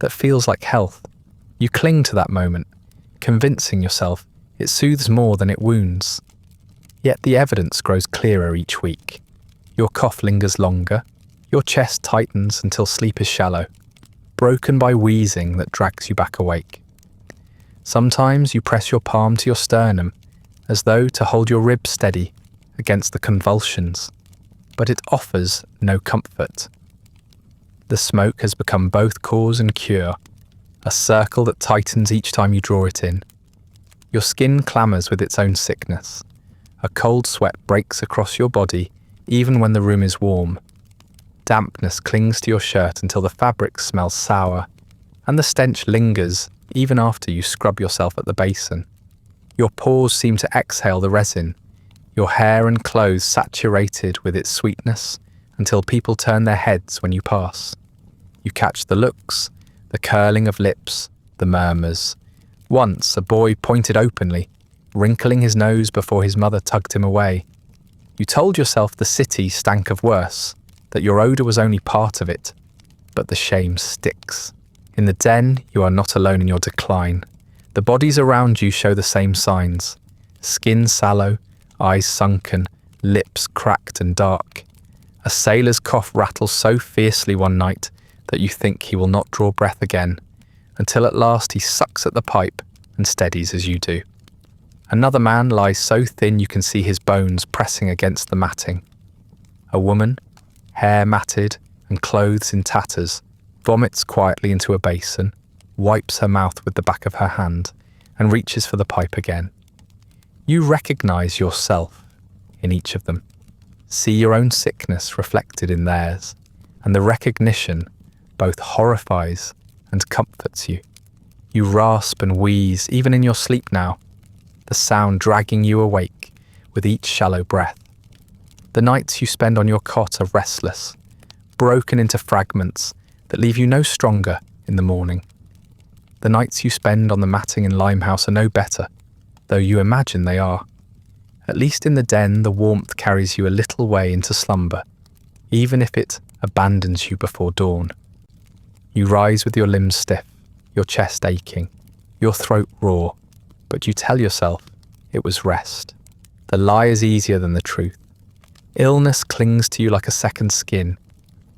that feels like health. You cling to that moment, convincing yourself it soothes more than it wounds. Yet the evidence grows clearer each week. Your cough lingers longer, your chest tightens until sleep is shallow, broken by wheezing that drags you back awake. Sometimes you press your palm to your sternum, as though to hold your ribs steady against the convulsions, but it offers no comfort. The smoke has become both cause and cure, a circle that tightens each time you draw it in. Your skin clamours with its own sickness. A cold sweat breaks across your body even when the room is warm. Dampness clings to your shirt until the fabric smells sour, and the stench lingers even after you scrub yourself at the basin. Your pores seem to exhale the resin, your hair and clothes saturated with its sweetness until people turn their heads when you pass. You catch the looks, the curling of lips, the murmurs. Once a boy pointed openly, wrinkling his nose before his mother tugged him away. You told yourself the city stank of worse, that your odour was only part of it, but the shame sticks. In the den, you are not alone in your decline. The bodies around you show the same signs. Skin sallow, eyes sunken, lips cracked and dark. A sailor's cough rattles so fiercely one night that you think he will not draw breath again, until at last he sucks at the pipe and steadies as you do. Another man lies so thin you can see his bones pressing against the matting. A woman, hair matted and clothes in tatters, vomits quietly into a basin, wipes her mouth with the back of her hand, and reaches for the pipe again. You recognise yourself in each of them, see your own sickness reflected in theirs, and the recognition both horrifies and comforts you. You rasp and wheeze even in your sleep now, the sound dragging you awake with each shallow breath. The nights you spend on your cot are restless, broken into fragments that leave you no stronger in the morning. The nights you spend on the matting in Limehouse are no better, though you imagine they are. At least in the den, the warmth carries you a little way into slumber, even if it abandons you before dawn. You rise with your limbs stiff, your chest aching, your throat raw, but you tell yourself it was rest. The lie is easier than the truth. Illness clings to you like a second skin.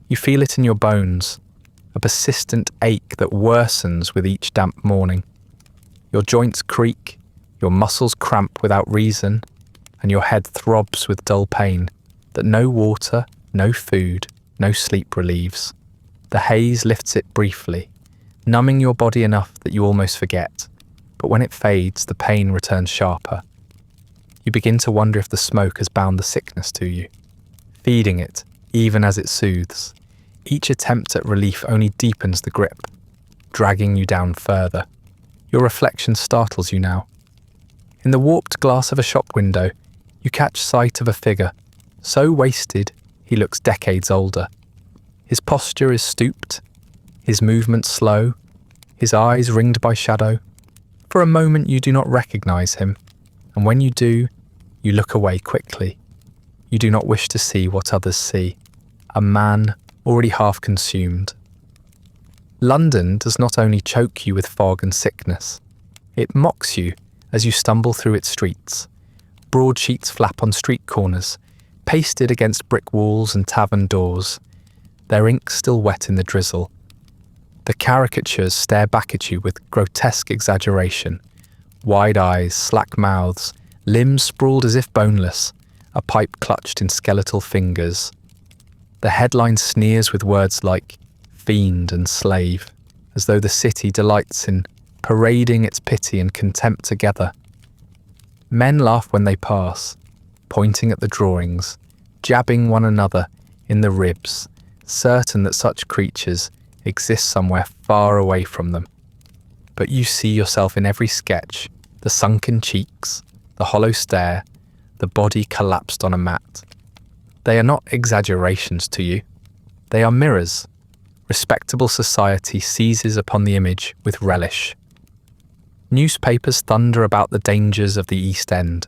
You feel it in your bones, a persistent ache that worsens with each damp morning. Your joints creak, your muscles cramp without reason, and your head throbs with dull pain that no water, No food, no sleep relieves. The haze lifts it briefly, numbing your body enough that you almost forget. But when it fades, the pain returns sharper. You begin to wonder if the smoke has bound the sickness to you, feeding it even as it soothes. Each attempt at relief only deepens the grip, dragging you down further. Your reflection startles you now. In the warped glass of a shop window, you catch sight of a figure, so wasted he looks decades older. His posture is stooped, his movements slow, his eyes ringed by shadow. For a moment you do not recognize him, and when you do, you look away quickly. You do not wish to see what others see, a man already half consumed. London does not only choke you with fog and sickness, it mocks you as you stumble through its streets. Broadsheets flap on street corners, pasted against brick walls and tavern doors, their ink still wet in the drizzle. The caricatures stare back at you with grotesque exaggeration. Wide eyes, slack mouths, limbs sprawled as if boneless, a pipe clutched in skeletal fingers. The headline sneers with words like fiend and slave, as though the city delights in parading its pity and contempt together. Men laugh when they pass, pointing at the drawings, jabbing one another in the ribs, certain that such creatures exist somewhere far away from them. But you see yourself in every sketch, the sunken cheeks, the hollow stare, the body collapsed on a mat. They are not exaggerations to you. They are mirrors. Respectable society seizes upon the image with relish. Newspapers thunder about the dangers of the East End,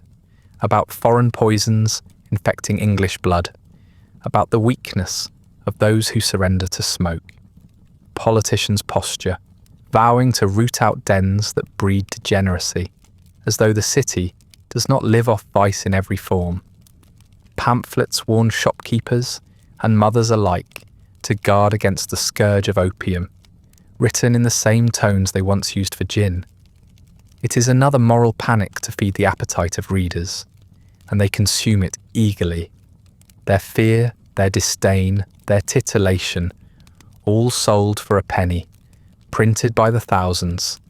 about foreign poisons infecting English blood, about the weakness of those who surrender to smoke. Politicians posture, vowing to root out dens that breed degeneracy, as though the city does not live off vice in every form. Pamphlets warn shopkeepers and mothers alike to guard against the scourge of opium, written in the same tones they once used for gin. It is another moral panic to feed the appetite of readers, and they consume it eagerly. Their fear, their disdain, their titillation, all sold for a penny, printed by the thousands,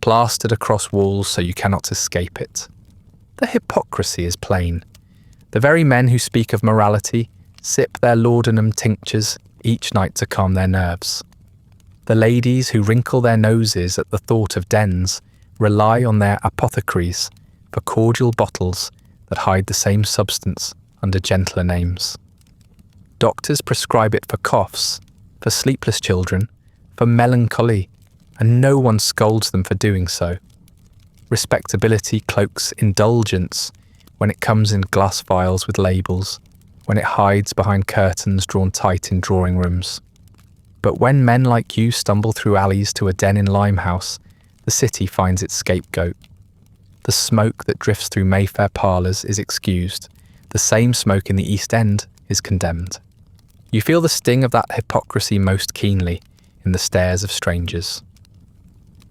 plastered across walls so you cannot escape it. The hypocrisy is plain. The very men who speak of morality sip their laudanum tinctures each night to calm their nerves. The ladies who wrinkle their noses at the thought of dens rely on their apothecaries for cordial bottles that hide the same substance under gentler names. Doctors prescribe it for coughs, for sleepless children, for melancholy, and no one scolds them for doing so. Respectability cloaks indulgence when it comes in glass vials with labels, when it hides behind curtains drawn tight in drawing rooms. But when men like you stumble through alleys to a den in Limehouse, the city finds its scapegoat. The smoke that drifts through Mayfair parlours is excused. The same smoke in the East End is condemned. You feel the sting of that hypocrisy most keenly in the stares of strangers.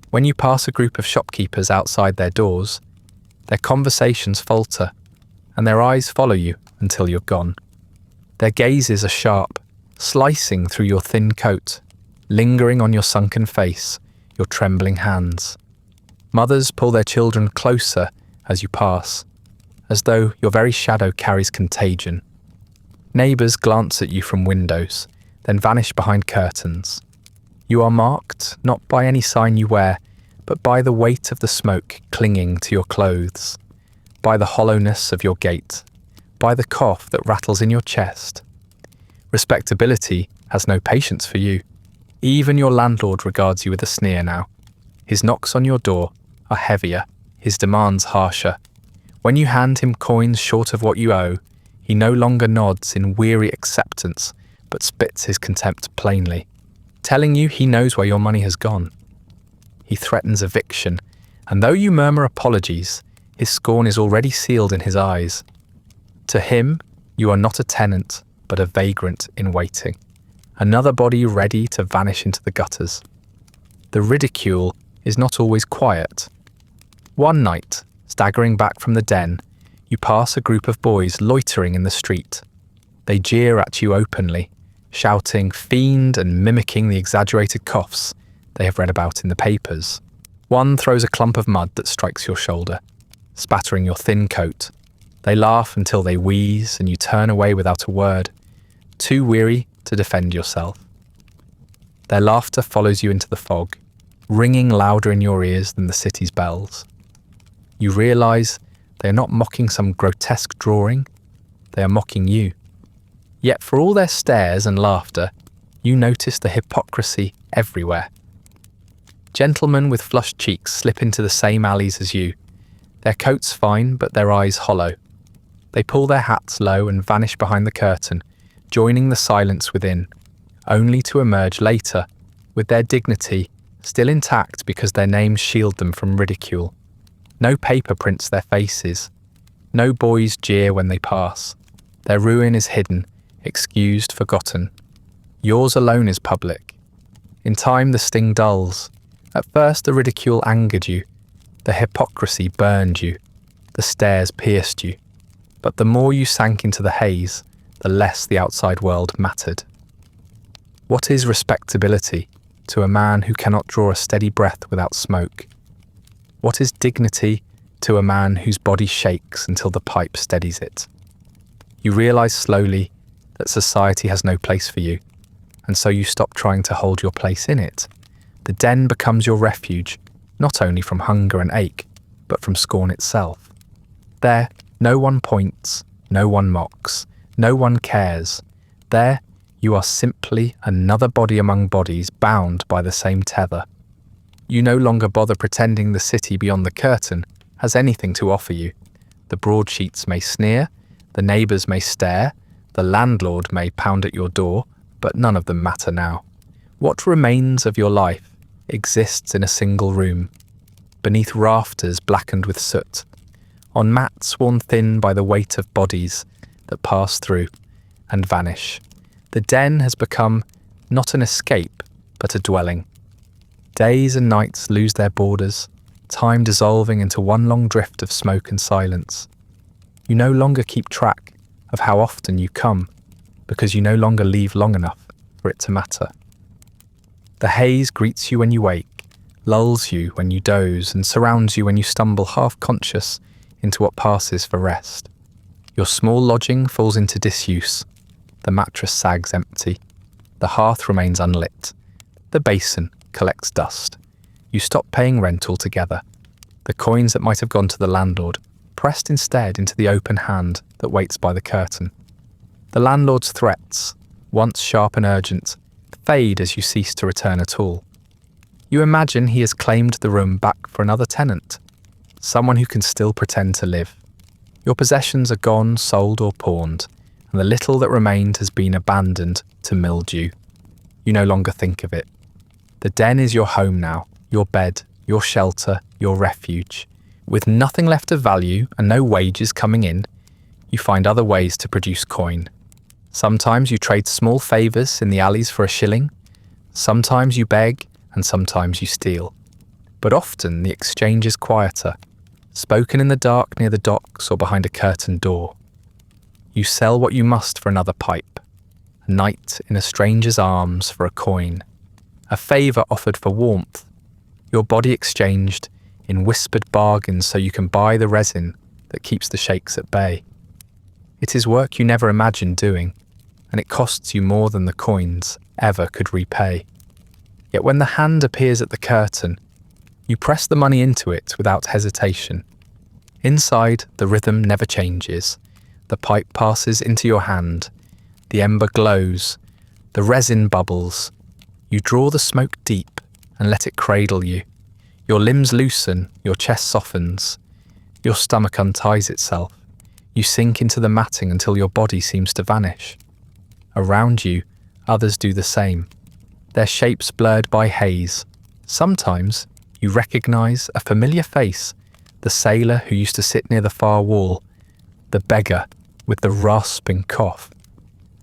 When you pass a group of shopkeepers outside their doors, their conversations falter, and their eyes follow you until you're gone. Their gazes are sharp, slicing through your thin coat, lingering on your sunken face, your trembling hands. Mothers pull their children closer as you pass, as though your very shadow carries contagion. Neighbours glance at you from windows, then vanish behind curtains. You are marked not by any sign you wear, but by the weight of the smoke clinging to your clothes, by the hollowness of your gait, by the cough that rattles in your chest. Respectability has no patience for you. Even your landlord regards you with a sneer now. His knocks on your door are heavier, his demands harsher. When you hand him coins short of what you owe, he no longer nods in weary acceptance, but spits his contempt plainly, telling you he knows where your money has gone. He threatens eviction, and though you murmur apologies, his scorn is already sealed in his eyes. To him, you are not a tenant, but a vagrant in waiting, another body ready to vanish into the gutters. The ridicule is not always quiet. One night, staggering back from the den, you pass a group of boys loitering in the street. They jeer at you openly, shouting "fiend" and mimicking the exaggerated coughs they have read about in the papers. One throws a clump of mud that strikes your shoulder, spattering your thin coat. They laugh until they wheeze and you turn away without a word, too weary to defend yourself. Their laughter follows you into the fog, ringing louder in your ears than the city's bells. You realise they are not mocking some grotesque drawing, they are mocking you. Yet for all their stares and laughter, you notice the hypocrisy everywhere. Gentlemen with flushed cheeks slip into the same alleys as you, their coats fine but their eyes hollow. They pull their hats low and vanish behind the curtain, joining the silence within, only to emerge later, with their dignity still intact because their names shield them from ridicule. No paper prints their faces. No boys jeer when they pass. Their ruin is hidden, excused, forgotten. Yours alone is public. In time the sting dulls. At first the ridicule angered you. The hypocrisy burned you. The stares pierced you. But the more you sank into the haze, the less the outside world mattered. What is respectability to a man who cannot draw a steady breath without smoke? What is dignity to a man whose body shakes until the pipe steadies it? You realise slowly that society has no place for you, and so you stop trying to hold your place in it. The den becomes your refuge, not only from hunger and ache, but from scorn itself. There, no one points, no one mocks, no one cares. There, you are simply another body among bodies bound by the same tether. You no longer bother pretending the city beyond the curtain has anything to offer you. The broadsheets may sneer, the neighbours may stare, the landlord may pound at your door, but none of them matter now. What remains of your life exists in a single room, beneath rafters blackened with soot, on mats worn thin by the weight of bodies that pass through and vanish. The den has become not an escape, but a dwelling. Days and nights lose their borders, time dissolving into one long drift of smoke and silence. You no longer keep track of how often you come, because you no longer leave long enough for it to matter. The haze greets you when you wake, lulls you when you doze, and surrounds you when you stumble half-conscious into what passes for rest. Your small lodging falls into disuse. The mattress sags empty. The hearth remains unlit. The basin collects dust. You stop paying rent altogether. The coins that might have gone to the landlord pressed instead into the open hand that waits by the curtain. The landlord's threats, once sharp and urgent, fade as you cease to return at all. You imagine he has claimed the room back for another tenant, someone who can still pretend to live. Your possessions are gone, sold or pawned, and the little that remained has been abandoned to mildew. You no longer think of it. The den is your home now, your bed, your shelter, your refuge. With nothing left of value and no wages coming in, you find other ways to produce coin. Sometimes you trade small favours in the alleys for a shilling. Sometimes you beg and sometimes you steal. But often the exchange is quieter, spoken in the dark near the docks or behind a curtained door. You sell what you must for another pipe, a night in a stranger's arms for a coin, a favour offered for warmth, your body exchanged in whispered bargains so you can buy the resin that keeps the shakes at bay. It is work you never imagined doing, and it costs you more than the coins ever could repay. Yet when the hand appears at the curtain, you press the money into it without hesitation. Inside, the rhythm never changes. The pipe passes into your hand. The ember glows. The resin bubbles. You draw the smoke deep and let it cradle you. Your limbs loosen, your chest softens. Your stomach unties itself. You sink into the matting until your body seems to vanish. Around you, others do the same, their shapes blurred by haze. Sometimes you recognise a familiar face, the sailor who used to sit near the far wall, the beggar with the rasping cough,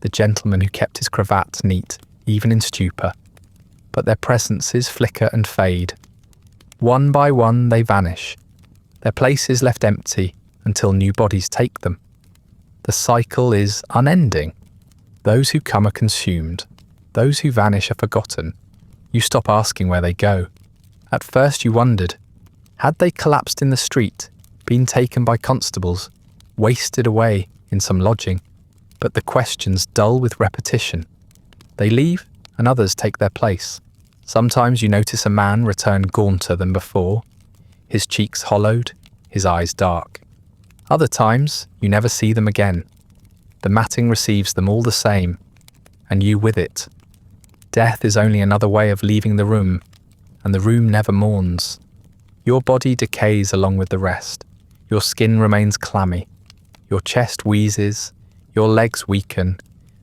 the gentleman who kept his cravat neat, even in stupor. But their presences flicker and fade. One by one they vanish, their places left empty until new bodies take them. The cycle is unending. Those who come are consumed. Those who vanish are forgotten. You stop asking where they go. At first you wondered, had they collapsed in the street, been taken by constables, wasted away in some lodging? But the questions dull with repetition. They leave and others take their place. Sometimes you notice a man return gaunter than before, his cheeks hollowed, his eyes dark. Other times you never see them again. The matting receives them all the same, and you with it. Death is only another way of leaving the room, and the room never mourns. Your body decays along with the rest. Your skin remains clammy. Your chest wheezes. Your legs weaken,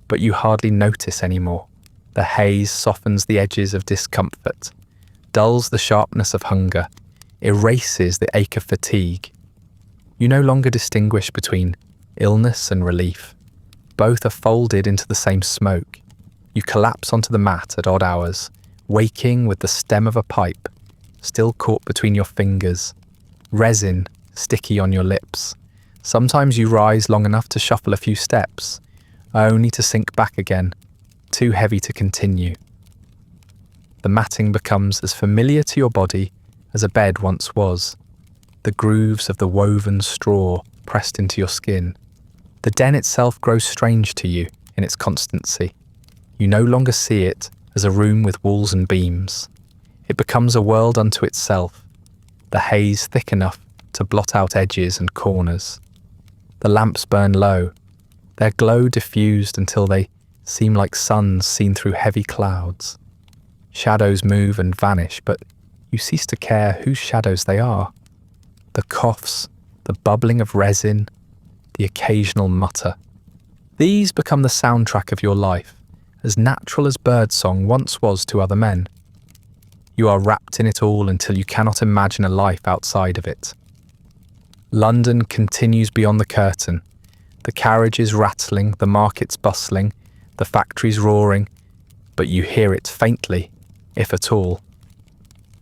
but you hardly notice anymore. The haze softens the edges of discomfort, dulls the sharpness of hunger, erases the ache of fatigue. You no longer distinguish between illness and relief. Both are folded into the same smoke. You collapse onto the mat at odd hours, waking with the stem of a pipe still caught between your fingers, resin sticky on your lips. Sometimes you rise long enough to shuffle a few steps, only to sink back again, too heavy to continue. The matting becomes as familiar to your body as a bed once was, the grooves of the woven straw pressed into your skin. The den itself grows strange to you in its constancy. You no longer see it as a room with walls and beams. It becomes a world unto itself, the haze thick enough to blot out edges and corners. The lamps burn low, their glow diffused until they seem like suns seen through heavy clouds. Shadows move and vanish, but you cease to care whose shadows they are. The coughs, the bubbling of resin, the occasional mutter. These become the soundtrack of your life, as natural as birdsong once was to other men. You are wrapped in it all until you cannot imagine a life outside of it. London continues beyond the curtain, the carriages rattling, the markets bustling, the factories roaring, but you hear it faintly, if at all.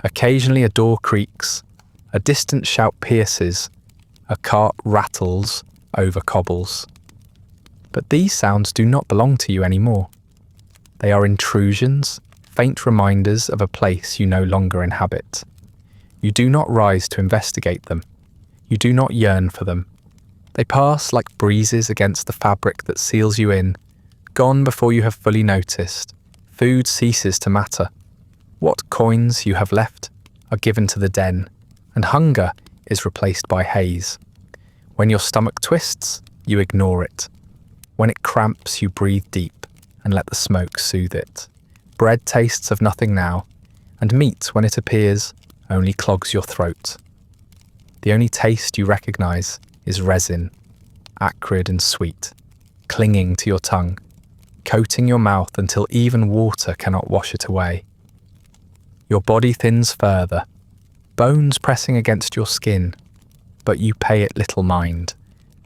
Occasionally a door creaks, a distant shout pierces, a cart rattles over cobbles. But these sounds do not belong to you anymore. They are intrusions, faint reminders of a place you no longer inhabit. You do not rise to investigate them. You do not yearn for them. They pass like breezes against the fabric that seals you in, gone before you have fully noticed. Food ceases to matter. What coins you have left are given to the den, and hunger is replaced by haze. When your stomach twists, you ignore it. When it cramps, you breathe deep and let the smoke soothe it. Bread tastes of nothing now, and meat, when it appears, only clogs your throat. The only taste you recognize is resin, acrid and sweet, clinging to your tongue, coating your mouth until even water cannot wash it away. Your body thins further, bones pressing against your skin, but you pay it little mind.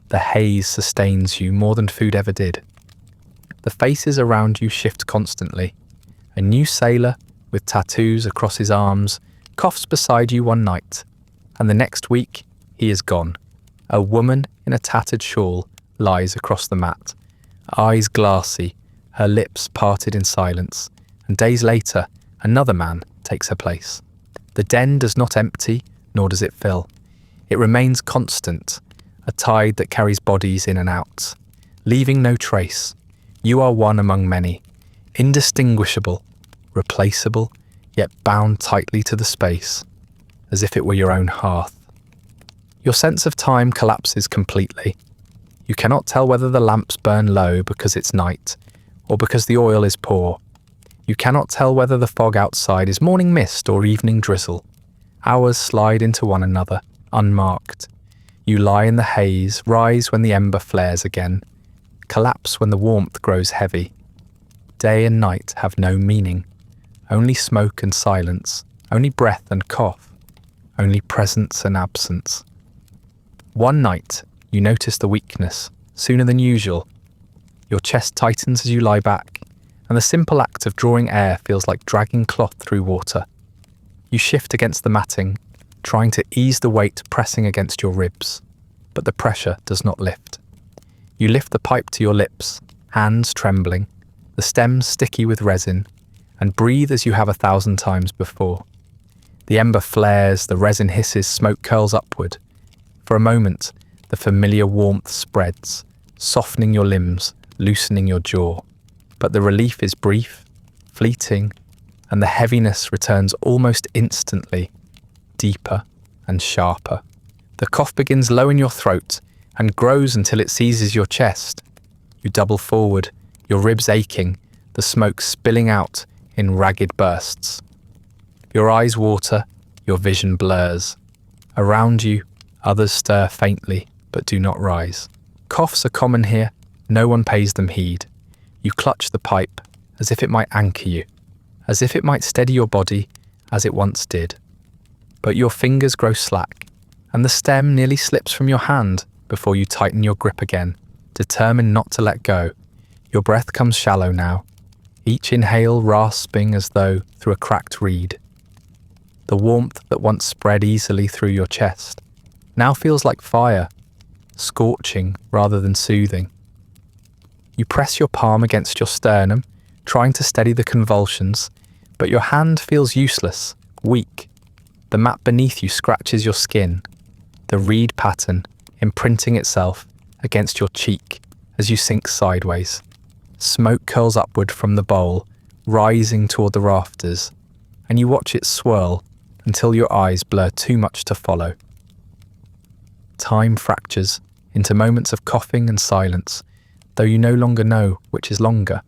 The haze sustains you more than food ever did. The faces around you shift constantly. A new sailor, with tattoos across his arms, coughs beside you one night, and the next week he is gone. A woman in a tattered shawl lies across the mat, eyes glassy, her lips parted in silence, and days later another man takes her place. The den does not empty, nor does it fill. It remains constant, a tide that carries bodies in and out, leaving no trace. You are one among many, indistinguishable, replaceable, yet bound tightly to the space, as if it were your own hearth. Your sense of time collapses completely. You cannot tell whether the lamps burn low because it's night, or because the oil is poor. You cannot tell whether the fog outside is morning mist or evening drizzle. Hours slide into one another, unmarked. You lie in the haze, rise when the ember flares again, collapse when the warmth grows heavy. Day and night have no meaning. Only smoke and silence, only breath and cough, only presence and absence. One night, you notice the weakness, sooner than usual. Your chest tightens as you lie back, and the simple act of drawing air feels like dragging cloth through water. You shift against the matting, trying to ease the weight pressing against your ribs, but the pressure does not lift. You lift the pipe to your lips, hands trembling, the stems sticky with resin, and breathe as you have 1,000 times before. The ember flares, the resin hisses, smoke curls upward. For a moment, the familiar warmth spreads, softening your limbs, loosening your jaw. But the relief is brief, fleeting, and the heaviness returns almost instantly, deeper and sharper. The cough begins low in your throat and grows until it seizes your chest. You double forward, your ribs aching, the smoke spilling out in ragged bursts. Your eyes water, your vision blurs. Around you, others stir faintly, but do not rise. Coughs are common here, no one pays them heed. You clutch the pipe, as if it might anchor you, as if it might steady your body, as it once did. But your fingers grow slack, and the stem nearly slips from your hand before you tighten your grip again, determined not to let go. Your breath comes shallow now, each inhale rasping as though through a cracked reed. The warmth that once spread easily through your chest now feels like fire, scorching rather than soothing. You press your palm against your sternum, trying to steady the convulsions, but your hand feels useless, weak. The mat beneath you scratches your skin, the reed pattern imprinting itself against your cheek as you sink sideways. Smoke curls upward from the bowl, rising toward the rafters, and you watch it swirl until your eyes blur too much to follow. Time fractures into moments of coughing and silence, though you no longer know which is longer.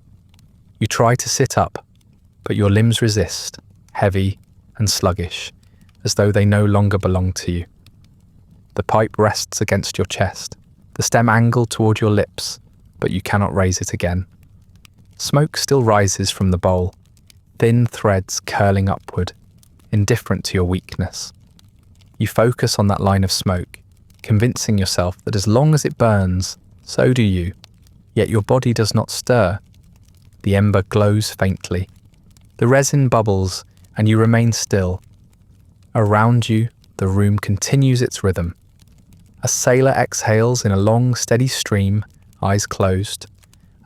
You try to sit up, but your limbs resist, heavy and sluggish, as though they no longer belong to you. The pipe rests against your chest, the stem angled toward your lips, but you cannot raise it again. Smoke still rises from the bowl, thin threads curling upward, indifferent to your weakness. You focus on that line of smoke, convincing yourself that as long as it burns, so do you, yet your body does not stir. The ember glows faintly. The resin bubbles, and you remain still. Around you, the room continues its rhythm. A sailor exhales in a long, steady stream, eyes closed.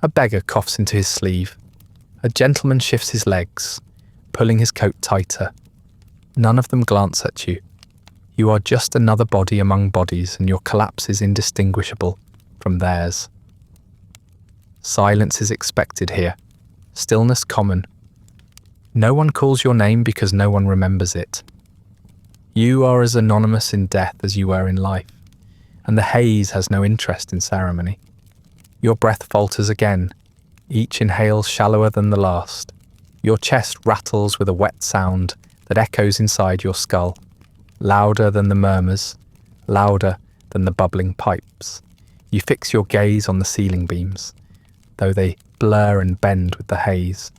A beggar coughs into his sleeve. A gentleman shifts his legs, pulling his coat tighter. None of them glance at you. You are just another body among bodies, and your collapse is indistinguishable from theirs. Silence is expected here, stillness common. No one calls your name because no one remembers it. You are as anonymous in death as you were in life, and the haze has no interest in ceremony. Your breath falters again, each inhale shallower than the last. Your chest rattles with a wet sound that echoes inside your skull, louder than the murmurs, louder than the bubbling pipes. You fix your gaze on the ceiling beams, though they blur and bend with the haze.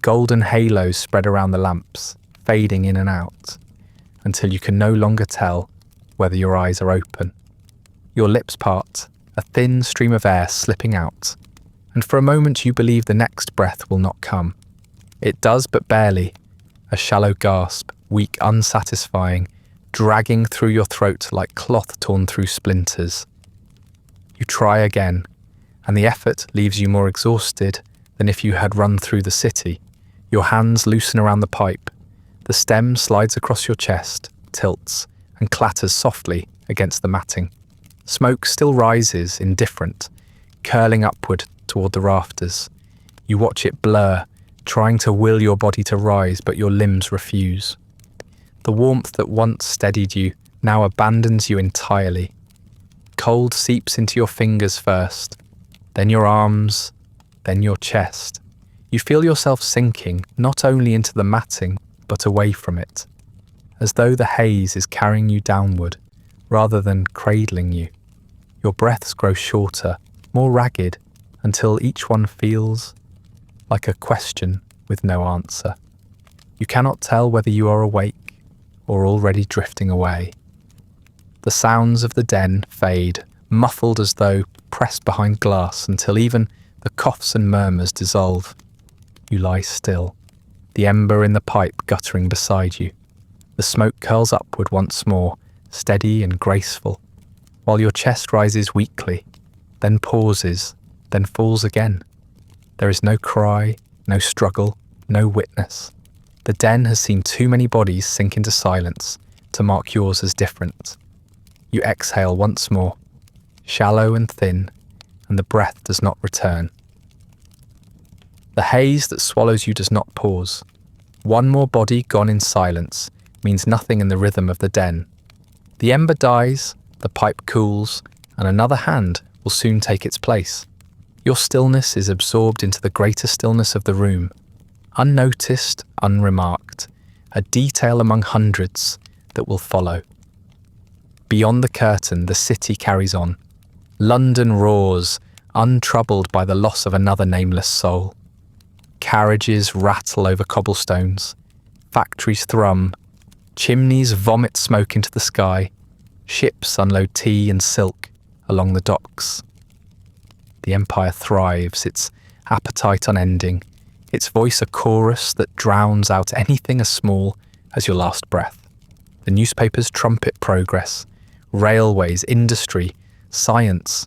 Golden halos spread around the lamps, fading in and out, until you can no longer tell whether your eyes are open. Your lips part, a thin stream of air slipping out, and for a moment you believe the next breath will not come. It does, but barely. A shallow gasp, weak, unsatisfying, dragging through your throat like cloth torn through splinters. You try again, and the effort leaves you more exhausted than if you had run through the city. Your hands loosen around the pipe. The stem slides across your chest, tilts, and clatters softly against the matting. Smoke still rises, indifferent, curling upward toward the rafters. You watch it blur, trying to will your body to rise, but your limbs refuse. The warmth that once steadied you now abandons you entirely. Cold seeps into your fingers first, then your arms, then your chest. You feel yourself sinking not only into the matting, but away from it, as though the haze is carrying you downward rather than cradling you. Your breaths grow shorter, more ragged, until each one feels like a question with no answer. You cannot tell whether you are awake or already drifting away. The sounds of the den fade, muffled as though pressed behind glass, until even the coughs and murmurs dissolve. You lie still, the ember in the pipe guttering beside you. The smoke curls upward once more, steady and graceful, while your chest rises weakly, then pauses, then falls again. There is no cry, no struggle, no witness. The den has seen too many bodies sink into silence to mark yours as different. You exhale once more, shallow and thin, and the breath does not return. The haze that swallows you does not pause. One more body gone in silence means nothing in the rhythm of the den. The ember dies, the pipe cools, and another hand will soon take its place. Your stillness is absorbed into the greater stillness of the room, unnoticed, unremarked, a detail among hundreds that will follow. Beyond the curtain, the city carries on. London roars, untroubled by the loss of another nameless soul. Carriages rattle over cobblestones, factories thrum, chimneys vomit smoke into the sky, ships unload tea and silk along the docks. The empire thrives, its appetite unending, its voice a chorus that drowns out anything as small as your last breath. The newspapers trumpet progress, railways, industry, science.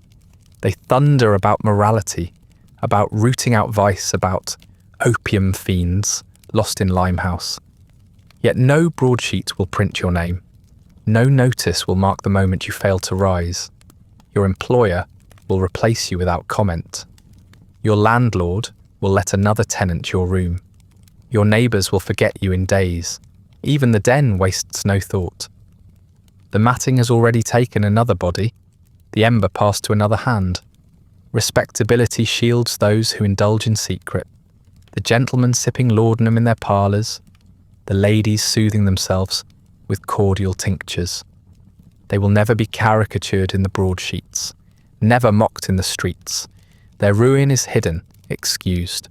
They thunder about morality, about rooting out vice, about opium fiends lost in Limehouse. Yet no broadsheet will print your name. No notice will mark the moment you fail to rise. Your employer will replace you without comment. Your landlord will let another tenant your room. Your neighbours will forget you in days. Even the den wastes no thought. The matting has already taken another body. The ember passed to another hand. Respectability shields those who indulge in secret. The gentlemen sipping laudanum in their parlours, the ladies soothing themselves with cordial tinctures. They will never be caricatured in the broadsheets, never mocked in the streets. Their ruin is hidden, excused.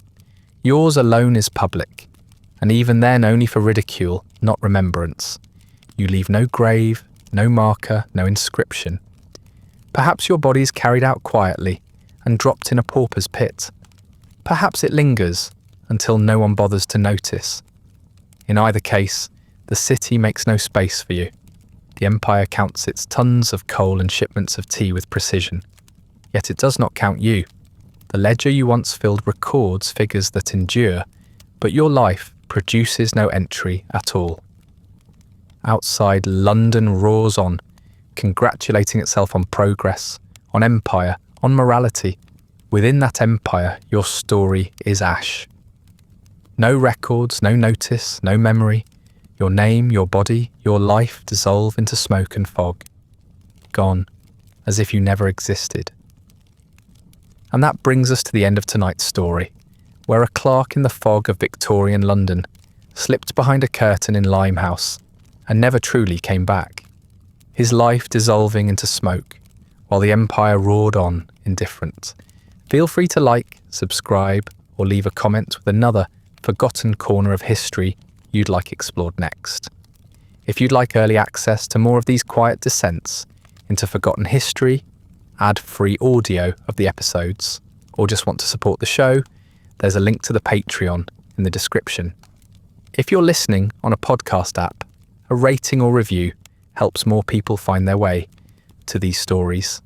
Yours alone is public, and even then only for ridicule, not remembrance. You leave no grave, no marker, no inscription. Perhaps your body is carried out quietly and dropped in a pauper's pit. Perhaps it lingers until no one bothers to notice. In either case, the city makes no space for you. The empire counts its tons of coal and shipments of tea with precision. Yet it does not count you. The ledger you once filled records figures that endure, but your life produces no entry at all. Outside, London roars on, congratulating itself on progress, on empire, on morality. Within that empire, your story is ash. No records, no notice, no memory. Your name, your body, your life dissolve into smoke and fog. Gone, as if you never existed. And that brings us to the end of tonight's story, where a clerk in the fog of Victorian London slipped behind a curtain in Limehouse and never truly came back, his life dissolving into smoke, while the empire roared on, indifferent. Feel free to like, subscribe, or leave a comment with another forgotten corner of history you'd like explored next. If you'd like early access to more of these quiet descents into forgotten history, ad-free audio of the episodes, or just want to support the show, there's a link to the Patreon in the description. If you're listening on a podcast app, a rating or review helps more people find their way to these stories.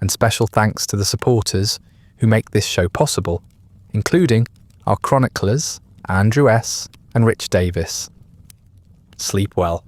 And special thanks to the supporters who make this show possible, including our chroniclers, Andrew S. and Rich Davis. Sleep well.